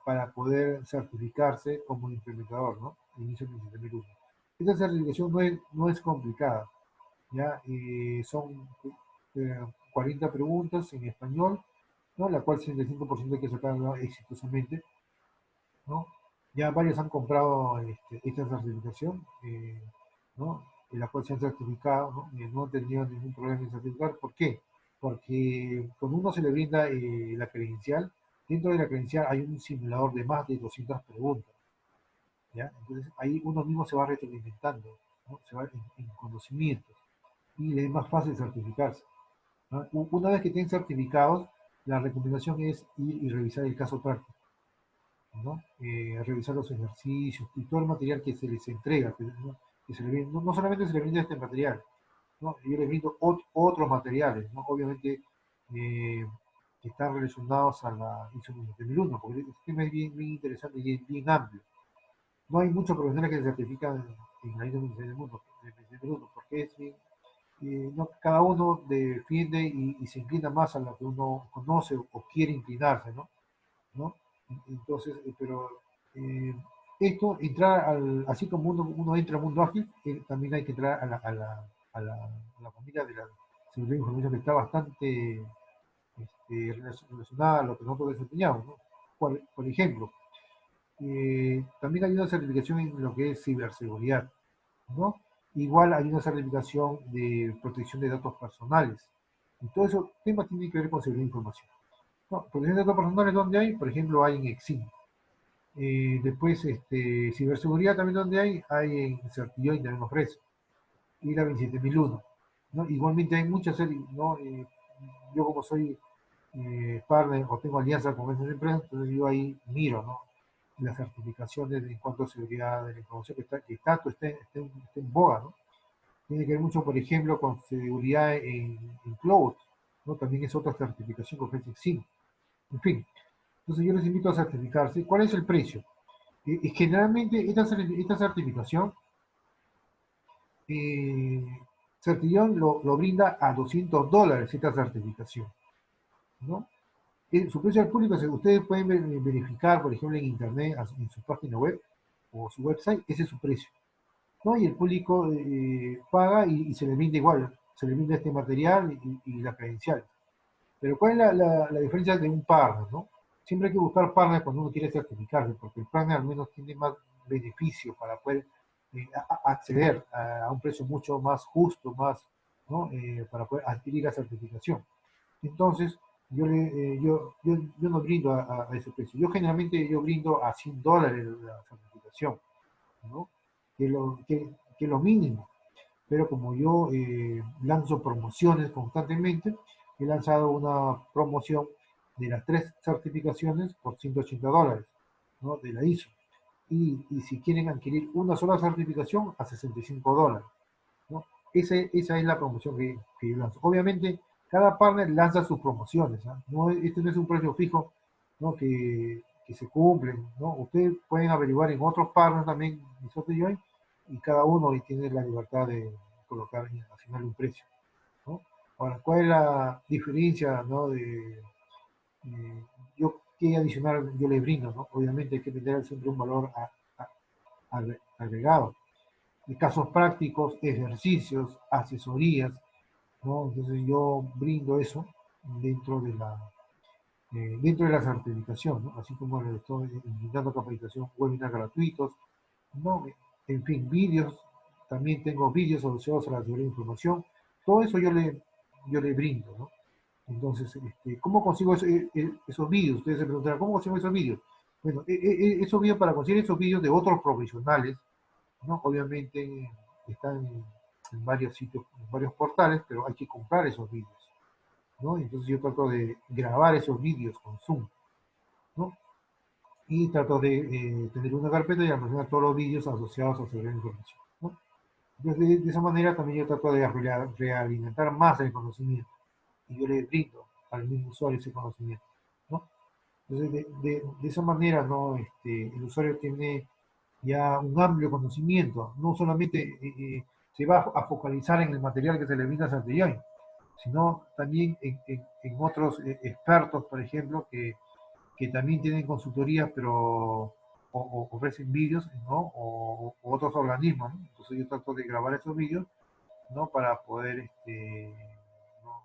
A: Para poder certificarse como implementador, ¿no? En ISO 27001. Esta certificación no es complicada, ¿ya? Son 40 preguntas en español, ¿no? La cual 65% hay que sacarla exitosamente, ¿no? Ya varios han comprado esta certificación, ¿no? En la cual se han certificado, ¿no? No han tenido ningún problema en certificar. ¿Por qué? Porque cuando uno se le brinda la credencial, dentro de la credencial hay un simulador de más de 200 preguntas, ¿ya? Entonces ahí uno mismo se va retroalimentando, ¿no? Se va en conocimientos y es más fácil certificarse, ¿no? Una vez que estén certificados, la recomendación es ir y revisar el caso práctico, ¿no? Revisar los ejercicios y todo el material que se les entrega, ¿no? Que se les brinda, no solamente se les brinda este material, ¿no? Yo les brindo otros materiales, ¿no? Obviamente que están relacionados a la ISO 27001, porque este tema es bien interesante y es bien amplio. No hay muchos profesionales que se certifican en la ISO 27001, porque es bien, no, cada uno defiende y se inclina más a lo que uno conoce o quiere inclinarse, ¿no? ¿No? Entonces, eh, esto, entrar así como uno entra al mundo ágil, también hay que entrar a la familia de la seguridad de información que está bastante relacionada a lo que nosotros desempeñamos, ¿no? Por ejemplo, también hay una certificación en lo que es ciberseguridad, ¿no? Igual hay una certificación de protección de datos personales. Y todo eso temas tienen que ver con seguridad de información. No, protección de datos personales, ¿dónde hay? Por ejemplo, hay en Exim. Después, ciberseguridad también donde hay en Certillón y también ofrece. Y la 27001, ¿no? Igualmente hay muchas series, ¿no? Yo como soy partner o tengo alianza con esas empresas, entonces yo ahí miro, ¿no? Las certificaciones en cuanto a seguridad de la información que tanto esté en boga, ¿no? Tiene que ver mucho, por ejemplo, con seguridad en cloud, ¿no? También es otra certificación que ofrece Exim. En fin, entonces yo les invito a certificarse. ¿Cuál es el precio? Generalmente esta certificación, eh, Certillón lo brinda a $200 esta certificación, ¿no? Su precio al público, ustedes pueden verificar, por ejemplo, en internet, en su página web o su website, ese es su precio, ¿no? Y el público paga y se le brinda igual, se le brinda este material y las credenciales. Pero ¿cuál es la diferencia de un partner, no? Siempre hay que buscar partner cuando uno quiere certificarse, porque el partner al menos tiene más beneficio para poder acceder a un precio mucho más justo, más, ¿no? Para poder adquirir la certificación. Entonces, yo no brindo a ese precio. Yo generalmente brindo a $100 la certificación, ¿no? Que es lo mínimo. Pero como yo lanzo promociones constantemente, he lanzado una promoción de las tres certificaciones por $180, ¿no? De la ISO. Y si quieren adquirir una sola certificación, a $65, ¿no? Esa es la promoción que yo lanzo. Obviamente, cada partner lanza sus promociones, ¿ah? No, este no es un precio fijo, ¿no? Que se cumplen, ¿no? Ustedes pueden averiguar en otros partners también, nosotros y yo, y cada uno tiene la libertad de colocar, asignarle un precio, ¿no? Ahora, ¿cuál es la diferencia, ¿no? Yo, ¿qué adicional yo le brindo, ¿no? Obviamente hay que tener siempre un valor agregado. De casos prácticos, ejercicios, asesorías, ¿no? Entonces yo brindo eso dentro de dentro de la certificación, ¿no? Así como le estoy brindando capacitación, webinars gratuitos, ¿no? En fin, vídeos, también tengo vídeos asociados a la seguridad de información, todo eso yo le brindo, ¿no? Entonces, ¿cómo consigo esos vídeos? Ustedes se preguntarán, ¿cómo consigo esos vídeos? Bueno, esos vídeos, para conseguir esos vídeos de otros profesionales, ¿no? Obviamente están en varios sitios, en varios portales, pero hay que comprar esos vídeos, ¿no? Entonces yo trato de grabar esos vídeos con Zoom, ¿no? Y trato de tener una carpeta y almacenar todos los vídeos asociados a seguridad de información, ¿no? Entonces, de esa manera también yo trato de realimentar más el conocimiento y yo le brindo al mismo usuario ese conocimiento, ¿no? Entonces, de esa manera, ¿no? El usuario tiene ya un amplio conocimiento, no solamente se va a focalizar en el material que se le brinda a Santillán, sino también en otros expertos, por ejemplo, que también tienen consultorías, pero ofrecen vídeos, ¿no? O otros organismos, ¿no? Entonces yo trato de grabar esos vídeos, ¿no? Para poder, ¿no?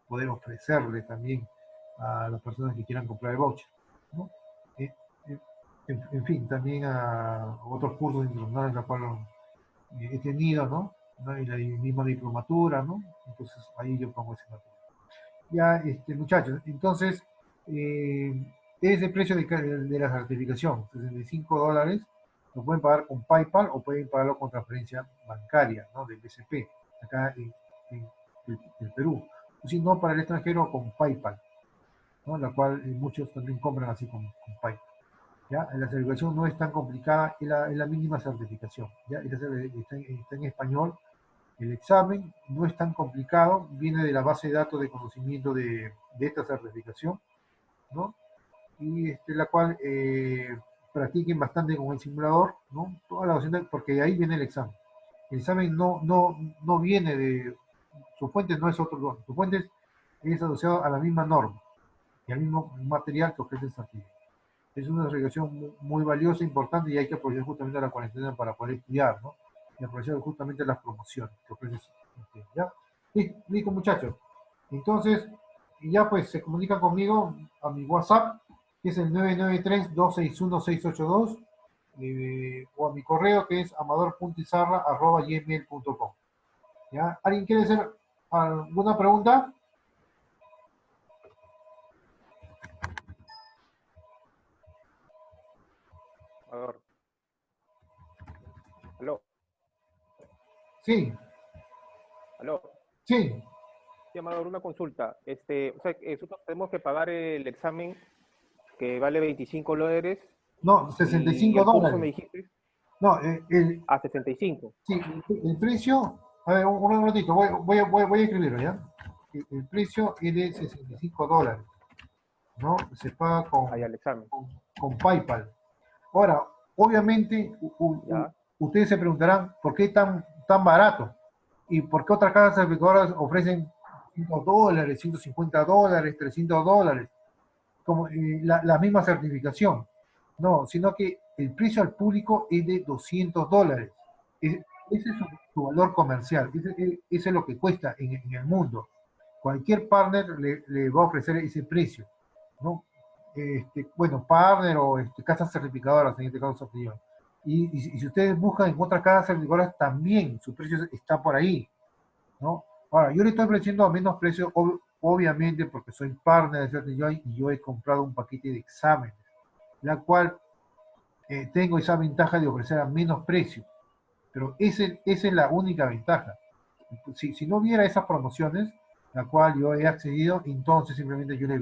A: Poder ofrecerle también a las personas que quieran comprar el voucher, ¿no? Eh, eh, en fin, también a otros cursos internacionales, los cuales he tenido, ¿no? ¿No? Y la misma diplomatura, ¿no? Entonces ahí yo pongo ese material. Ya, muchachos, entonces, es el precio de la certificación, $65, lo pueden pagar con PayPal o pueden pagarlo con transferencia bancaria, ¿no? Del BCP, acá en Perú. O si no, para el extranjero con PayPal, ¿no? La cual muchos también compran así con PayPal. ¿Ya? La certificación no es tan complicada, es la mínima certificación, ¿ya? Está en español. El examen no es tan complicado, viene de la base de datos de conocimiento de esta certificación, ¿no? Y la cual practiquen bastante con el simulador, ¿no? Toda la docente, porque de ahí viene el examen. El examen no viene de, su fuente no es otro lugar, su fuente es asociado a la misma norma y al mismo material que ofrece el certificado. Es una certificación muy valiosa, importante, y hay que aprovechar justamente la cuarentena para poder estudiar, ¿no? Y aprovechar justamente las promociones que ofrece. ¿Ya? Listo, muchachos. Entonces, ya pues se comunican conmigo a mi WhatsApp, que es el 993-261-682, o a mi correo, que es amador.izarra@gmail.com. ¿Ya? ¿Alguien quiere hacer alguna pregunta?
B: Amador. Aló,
A: Sí,
B: aló.
A: sí.
B: Sí, Amador, una consulta. O sea, nosotros tenemos que pagar el examen que vale $25
A: No,
B: y
A: 65
B: el curso me
A: dólares.
B: dijiste
A: No,
B: a 65.
A: sí, el precio, a ver, un ratito, voy a escribirlo, ¿ya? El precio es de $65, ¿no? Se paga
B: Ahí al examen.
A: con PayPal. Ahora, obviamente,
B: ¿Ya?
A: ustedes se preguntarán, ¿por qué tan barato? ¿Y por qué otras casas certificadoras ofrecen $100, $150, $300? Como la misma certificación. No, sino que el precio al público es de $200. Ese es su valor comercial, ese es lo que cuesta en el mundo. Cualquier partner le va a ofrecer ese precio, ¿no? Bueno, partner o casas certificadoras, en este caso Santillán. Y si ustedes buscan en otras casas certificadoras, también su precio está por ahí, ¿no? Ahora, yo le estoy ofreciendo a menos precio, obviamente, porque soy partner de Certillón y yo he comprado un paquete de exámenes, la cual tengo esa ventaja de ofrecer a menos precio, pero esa es la única ventaja. Si no hubiera esas promociones, la cual yo he accedido, entonces simplemente yo le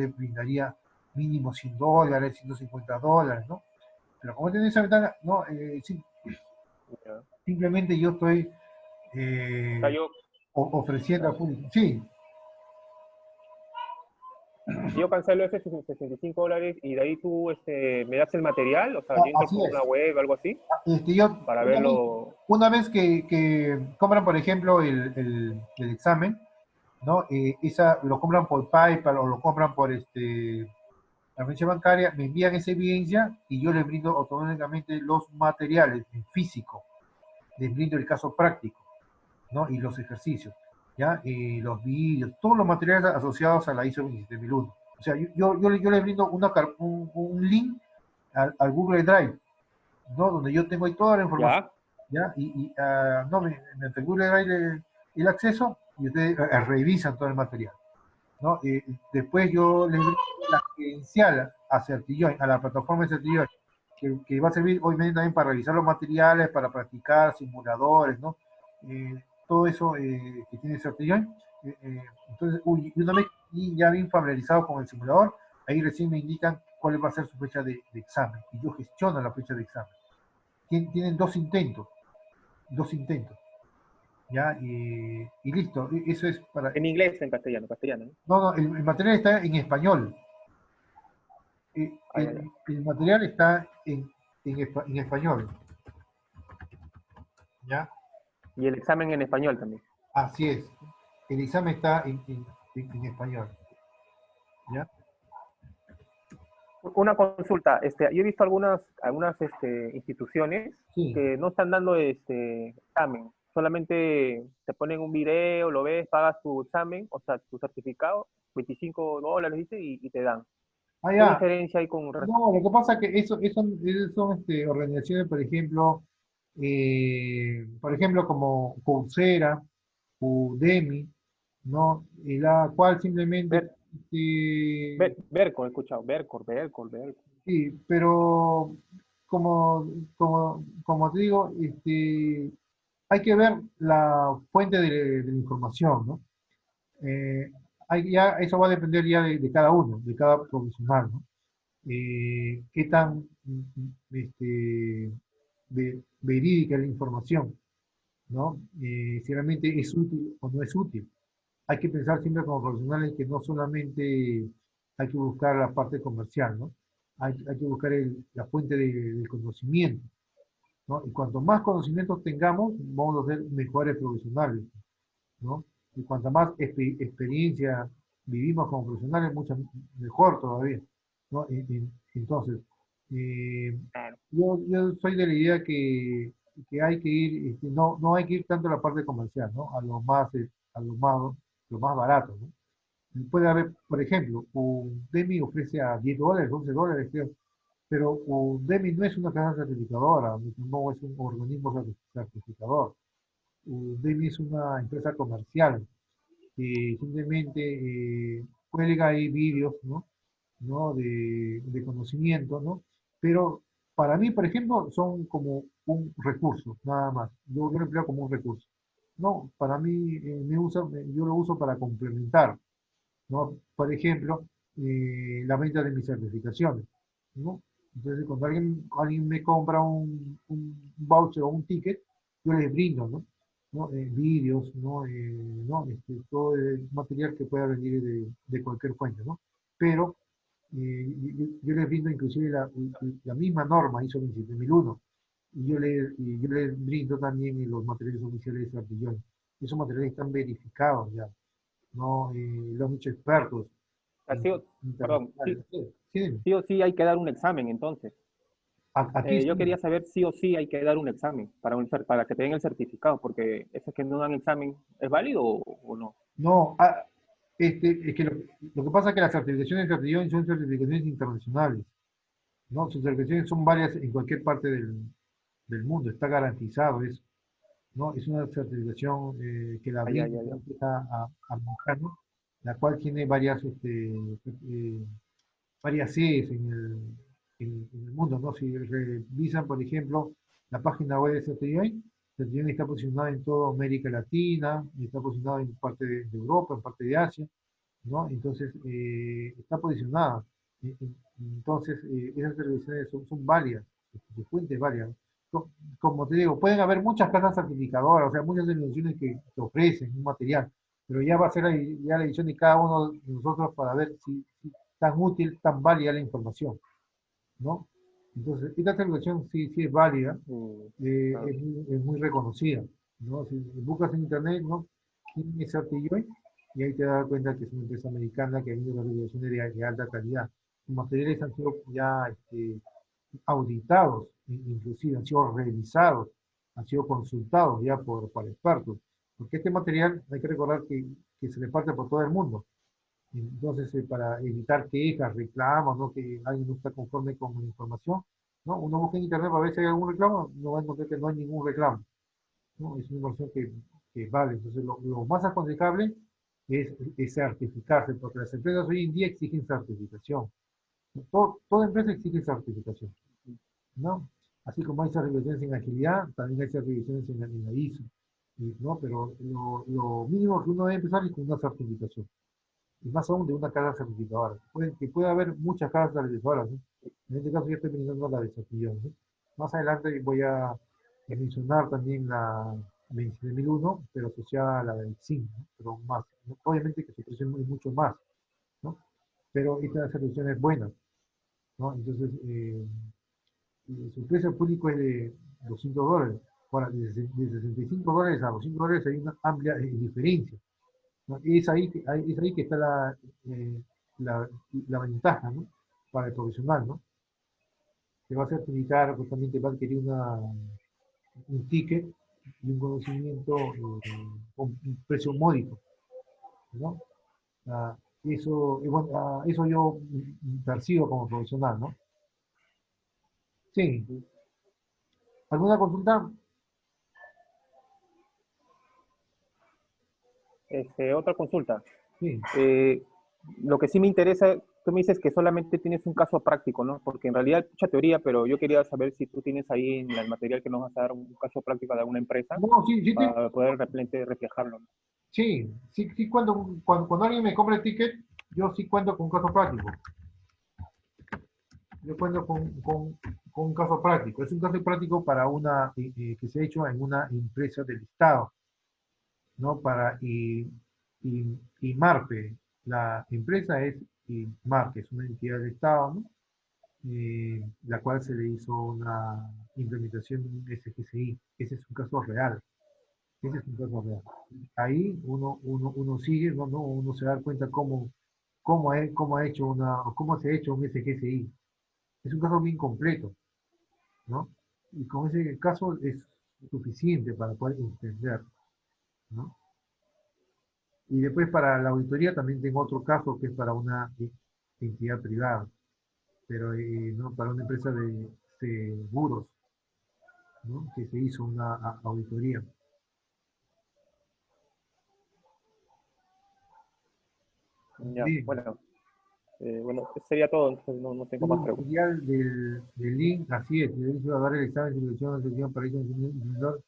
A: brindaría mínimo $100, $150, ¿no? Pero como tiene esa ventaja, no,
B: Ya.
A: simplemente yo estoy
B: O sea,
A: ofreciendo al público. Sí,
B: yo cancelo ese $65 y de ahí tú me das el material, o sea, yo entro
A: así
B: por una
A: es.
B: web o algo así
A: Yo,
B: para
A: una vez,
B: verlo.
A: una vez que compran, por ejemplo, el examen, ¿no? Lo compran por PayPal o lo compran por la transferencia bancaria, me envían esa evidencia y yo les brindo automáticamente los materiales en físico, les brindo el caso práctico, ¿no? Y los ejercicios, ¿ya? Los vídeos, todos los materiales asociados a la ISO 27001. O sea, yo les brindo un link al Google Drive, ¿no? Donde yo tengo ahí toda la información,
B: ¿Ya?
A: ¿ya? No, mediante Google Drive el acceso y ustedes revisan todo el material, ¿no? Después yo les doy la credencial a Certilloy, a la plataforma de Certilloy, que va a servir obviamente también para revisar los materiales, para practicar simuladores, ¿no? Todo eso que tiene Certilloy. Entonces, y una vez ya bien familiarizado con el simulador, ahí recién me indican cuál va a ser su fecha de examen. Y yo gestiono la fecha de examen. Tienen dos intentos, ¿ya? Y listo, eso es para...
B: En inglés, en castellano, castellano, ¿no?
A: No, no, el material está en español.
B: Ah, ya, ya.
A: El material está en español, ¿ya?
B: Y el examen en español también.
A: Así es. El examen está en español, ¿ya?
B: Una consulta, yo he visto algunas instituciones
A: Sí.
B: que no están dando examen, solamente te ponen un video, lo ves, pagas tu examen, o sea, tu certificado, $25, dice, y te dan.
A: Ah,
B: ¿Qué
A: ya.
B: diferencia hay con
A: No, lo que pasa es que esos son organizaciones, por ejemplo, como Coursera, Udemy, ¿no? Y la cual simplemente,
B: Ver,
A: este,
B: Vercor, he escuchado, Vercor.
A: sí, pero como te digo, hay que ver la fuente de la información, ¿no? Eh, ya, eso va a depender ya de cada uno, de cada profesional, ¿no? Qué tan verídica es la información, ¿no? Si realmente es útil o no es útil. Hay que pensar siempre como profesionales que no solamente hay que buscar la parte comercial, ¿no? Hay que buscar la fuente del conocimiento, ¿no? Y cuanto más conocimientos tengamos, vamos a ser mejores profesionales, ¿no? Y cuanta más experiencia vivimos como profesionales, mucho mejor todavía, ¿no? Entonces, eh,
B: Claro.
A: yo soy de la idea que hay que ir, no hay que ir tanto a la parte comercial, ¿no? Lo más barato, ¿no? Puede haber, por ejemplo, Udemy ofrece a $10, $11, creo, pero Udemy no es una casa certificadora, no es un organismo certificador. Udemy es una empresa comercial que simplemente cuelga ahí vídeos, ¿no? De conocimiento, ¿no? Pero para mí, por ejemplo, son como un recurso, nada más. Yo lo empleo como un recurso. No, para mí yo lo uso para complementar, ¿no? Por ejemplo, la venta de mis certificaciones, ¿no? Entonces, cuando alguien me compra un voucher o un ticket, yo les brindo, ¿no? Vídeos, ¿no? Todo el material que pueda venir de cualquier fuente, ¿no? Pero yo les brindo inclusive la misma norma ISO 27001 y yo les brindo también los materiales oficiales de Ardillón. Esos materiales están verificados ya, ¿no? Los muchos expertos
B: O sea, perdón,
A: internacionales. Sí, sí,
B: sí o sí hay que dar un examen entonces.
A: aquí
B: Yo
A: sí.
B: quería saber sí o sí hay que dar un examen para que te den el certificado, porque ese que no dan examen, ¿es válido o no?
A: No, es que lo que pasa es que las certificaciones de certificación son certificaciones internacionales, ¿no? Sus certificaciones son varias en cualquier parte del mundo, está garantizado eso, ¿no? Es una certificación que la
B: Ay,
A: brinda
B: ay, ay,
A: una
B: ay.
A: empresa americana, la cual tiene varias sedes en el mundo, ¿no? Si revisan, por ejemplo, la página web de CTI, CTI está posicionada en toda América Latina, está posicionada en parte de Europa, en parte de Asia, ¿no? Entonces, está posicionada. Entonces, esas televisiones son varias, de fuentes varias. Como te digo, pueden haber muchas casas certificadoras, o sea, muchas televisiones que ofrecen un material, pero ya va a ser ya la edición de cada uno de nosotros para ver si tan útil, tan válida la información, ¿no? Entonces, esta certificación sí es válida,
B: Mm, ah,
A: es muy reconocida, ¿no? Si buscas en internet, ¿no? ¿Quién es Artilloy? Y ahí te das cuenta que es una empresa americana que ha venido con regulaciones de alta calidad. Los materiales han sido ya auditados, inclusive han sido revisados, han sido consultados ya por expertos. Porque este material, hay que recordar que se reparte por todo el mundo. Entonces, para evitar quejas, reclamos, ¿no? Que alguien no está conforme con la información, ¿no? Uno busca en internet para ver si hay algún reclamo, no va a encontrar que no hay ningún reclamo, ¿no? Es una información que vale. Entonces, lo más aconsejable es certificarse, porque las empresas hoy en día exigen certificación. Toda empresa exige certificación, ¿no? Así como hay certificaciones en agilidad, también hay certificaciones en la ISO, ¿no? Pero lo mínimo que uno debe empezar es con una certificación, y más aún de una casa certificadora. Que puede haber muchas casas certificadoras, ¿no? En este caso yo estoy pensando en la de Chapillón, ¿no? Más adelante voy a mencionar también la 27001, pero asociada a la del CIN, ¿no? Pero más, ¿no? Obviamente que su precio es mucho más, ¿no? Pero esta solución es buena, ¿no? Entonces, su precio público es de $200. Ahora, de $65 a $200 hay una amplia diferencia, ¿no? Es ahí que está eh, la, la ventaja, ¿no? Para el profesional, ¿no? Te va a certificar, justamente va a adquirir un ticket y un conocimiento con un precio módico, ¿no? Ah, bueno, eso yo percibo como profesional, ¿no? Sí. ¿Alguna consulta?
B: Otra consulta.
A: Sí.
B: Eh, lo que sí me interesa, tú me dices que solamente tienes un caso práctico, ¿no? Porque en realidad hay mucha teoría, pero yo quería saber si tú tienes ahí en el material que nos vas a dar un caso práctico de alguna empresa
A: No, sí, sí,
B: para poder repente reflejarlo, ¿no?
A: sí, cuando alguien me compra el ticket, yo sí cuento con un caso práctico. Yo cuento con un caso práctico. Es un caso práctico para que se ha hecho en una empresa del Estado, ¿no? Y Marpe, la empresa es Marpe, es una entidad del Estado, ¿no? La cual se le hizo una implementación de un SGCI. Ese es un caso real. Ese es un caso real. Ahí uno sigue, uno se da cuenta cómo ha hecho cómo se ha hecho un SGCI. Es un caso bien completo, ¿no? Y con ese caso es suficiente para poder entender, ¿no? Y después para la auditoría también tengo otro caso que es para una entidad privada, pero no para una empresa de seguros, ¿no? Que se hizo una auditoría.
B: Ya,
A: Bien,
B: bueno, eso sería todo, entonces no tengo más
A: el
B: preguntas.
A: material del link, así es, el derecho a dar el examen de selección de selección para ir consumidor,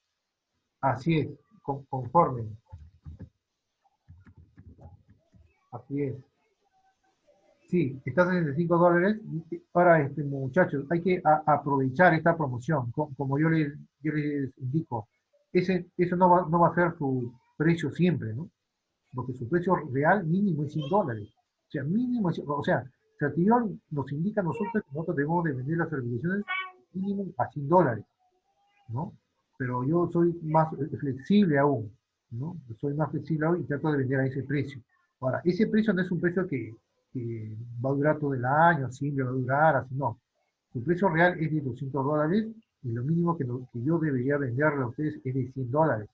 A: así es, conforme, así es. Sí, está a $65. Ahora, muchachos, hay que aprovechar esta promoción, como yo les indico. Eso no va a ser su precio siempre, ¿no? Porque su precio real mínimo es $100. O sea, mínimo, o sea, Certillón nos indica a nosotros que nosotros debemos de vender las certificaciones mínimo a $100, ¿no? Pero yo soy más flexible aún, ¿no? Soy más flexible aún y trato de vender a ese precio. Ahora, ese precio no es un precio que va a durar todo el año, siempre va a durar, así no. Su precio real es de $200 y lo mínimo que yo debería venderle a ustedes es de $100.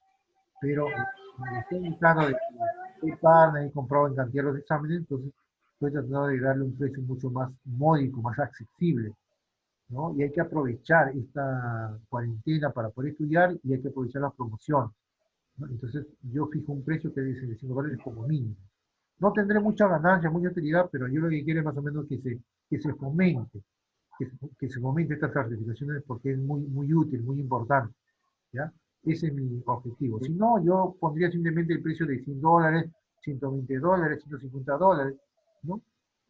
A: Pero como estoy indicando de que soy partner, he comprado en cantidad los exámenes, entonces estoy tratando de darle un precio mucho más módico, más accesible, ¿no? Y hay que aprovechar esta cuarentena para poder estudiar y hay que aprovechar las promociones, ¿no? Entonces yo fijo un precio que es de $65 como mínimo. No tendré mucha ganancia, mucha utilidad, pero yo lo que quiero es más o menos que se fomente, que se fomente estas certificaciones porque es muy útil, muy importante, ¿ya? Ese es mi objetivo. Si no, yo pondría simplemente el precio de $100, $120, $150, ¿no?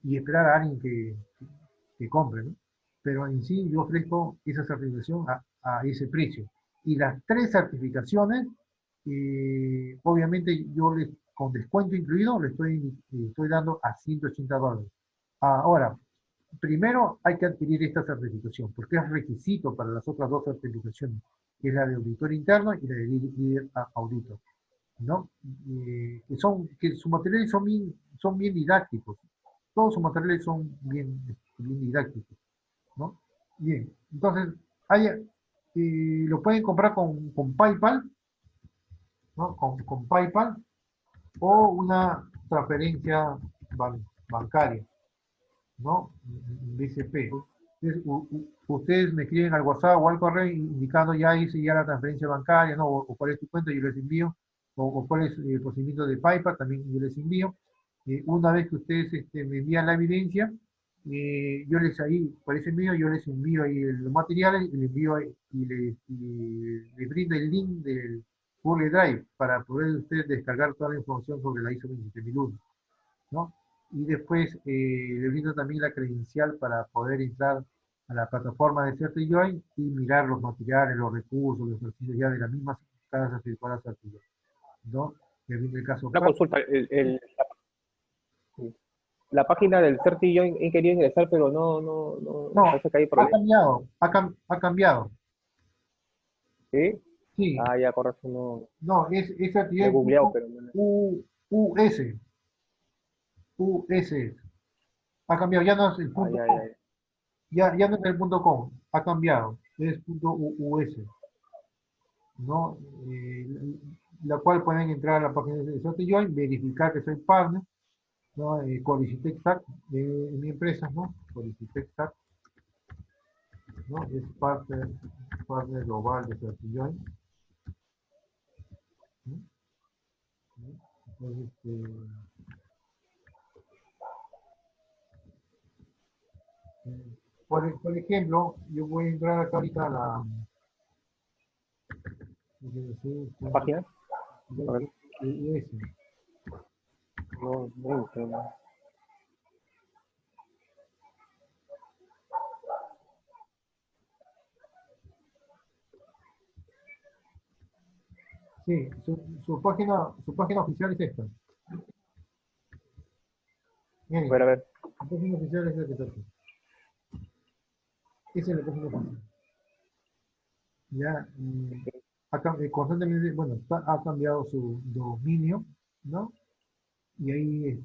A: Y esperar a alguien que compre, ¿no? Pero en sí yo ofrezco esa certificación a ese precio. Y las tres certificaciones, obviamente con descuento incluido, estoy dando a $180. Ahora, primero hay que adquirir esta certificación, porque es requisito para las otras dos certificaciones, que es la de auditor interno y la de líder auditor, ¿no? Que sus materiales son bien didácticos, todos sus materiales son bien didácticos, ¿no? Bien, entonces, lo pueden comprar con PayPal, ¿no? Con PayPal o una transferencia bancaria, ¿no? BCP. Entonces, ustedes me escriben al WhatsApp o al correo indicando ya hice ya la transferencia bancaria, ¿no? O cuál es tu cuenta, yo les envío o cuál es el procedimiento de PayPal, también yo les envío. Una vez que ustedes me envían la evidencia, yo les ahí, por ese medio, yo les envío ahí los materiales y les envío y les brindo el link del Google Drive para poder ustedes descargar toda la información sobre la ISO 27001, ¿no? Y después le brindo también la credencial para poder entrar a la plataforma de CertiJoin y mirar los materiales, los recursos, los ejercicios ya de las mismas casas certificadas CertiJoin, ¿no? Le brindo el caso
B: Una
A: práctico.
B: consulta, la página del CERTI yo he querido ingresar, pero
A: No,
B: parece que hay
A: ha
B: problemas.
A: cambiado, ha cambiado.
B: ¿Sí?
A: Sí,
B: Ah, ya, correcto, no.
A: no, es
B: Lo he
A: CertiJoin
B: googleado, pero no.
A: US, US. Ha cambiado, ya no es el
B: Ah,
A: punto
B: ya,
A: com,
B: ya.
A: ya no es el punto com, ha cambiado, es punto US, ¿no? La cual pueden entrar a la página de CertiJoin, verificar que soy partner, ¿no? Colicitec TAC, mi empresa, ¿no? Colicitec TAC, ¿no? Es partner global de CertiJoin, ¿no? Entonces, por ejemplo, yo voy a entrar acá ahorita a la
B: ¿La página? A ver,
A: US.
B: no entiendo.
A: Sí, su página oficial es esta.
B: A
A: Miren,
B: ver,
A: la página oficial es la que está aquí. Esa es la página oficial. Ya, constantemente, bueno, ha cambiado su dominio, ¿no? Y ahí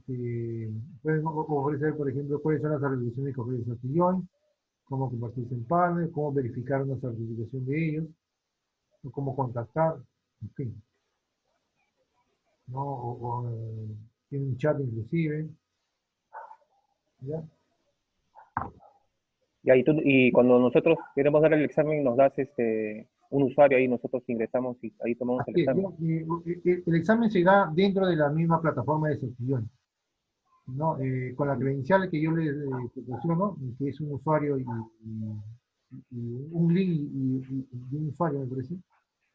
A: pueden ofrecer, por ejemplo, cuáles son las certificaciones que ofrece Santillón, cómo convertirse en partner, cómo verificar una certificación de ellos, o cómo contactar, en fin, ¿no? Tiene un chat inclusive, ¿ya?
B: y cuando nosotros queremos dar el examen, nos das un usuario ahí, nosotros ingresamos y ahí tomamos el
A: Así es,
B: examen.
A: el examen se da dentro de la misma plataforma de Santillón, ¿no? Con la credencial que yo les proporciono, que es un usuario y un link y un usuario, me parece,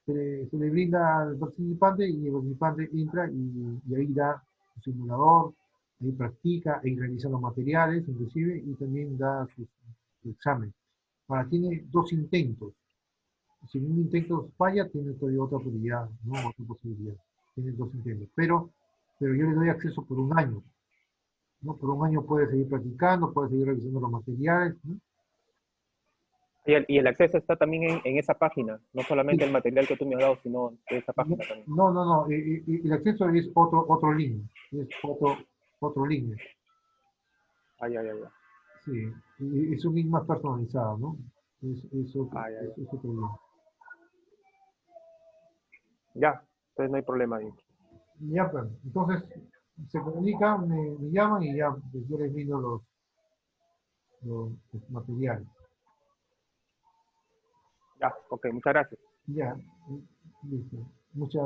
A: se le brinda al participante y el participante entra y ahí da su simulador, ahí practica, ahí realiza los materiales, inclusive, y también da su examen. Ahora, tiene dos intentos. Si un intento falla, tiene todavía otra posibilidad, ¿no? Otra posibilidad. Tiene dos intentos. Pero yo le doy acceso por un año, ¿no? Por un año puede seguir practicando, puede seguir revisando los materiales, ¿no?
B: Y el acceso está también en esa página, no solamente
A: Sí.
B: el material que tú me has dado, sino de esa
A: No,
B: página también.
A: no. El acceso es otro link. Es otro link.
B: Ah, ya, ya, ya.
A: Sí. Es un link más personalizado, ¿no? Es otro,
B: Ah, ya, ya.
A: es otro link.
B: Ya, entonces no hay problema ahí.
A: Ya, pues, entonces se comunican, me llaman y ya pues, yo les brindo los materiales.
B: Ya, ok, muchas gracias.
A: Ya, listo. Muchas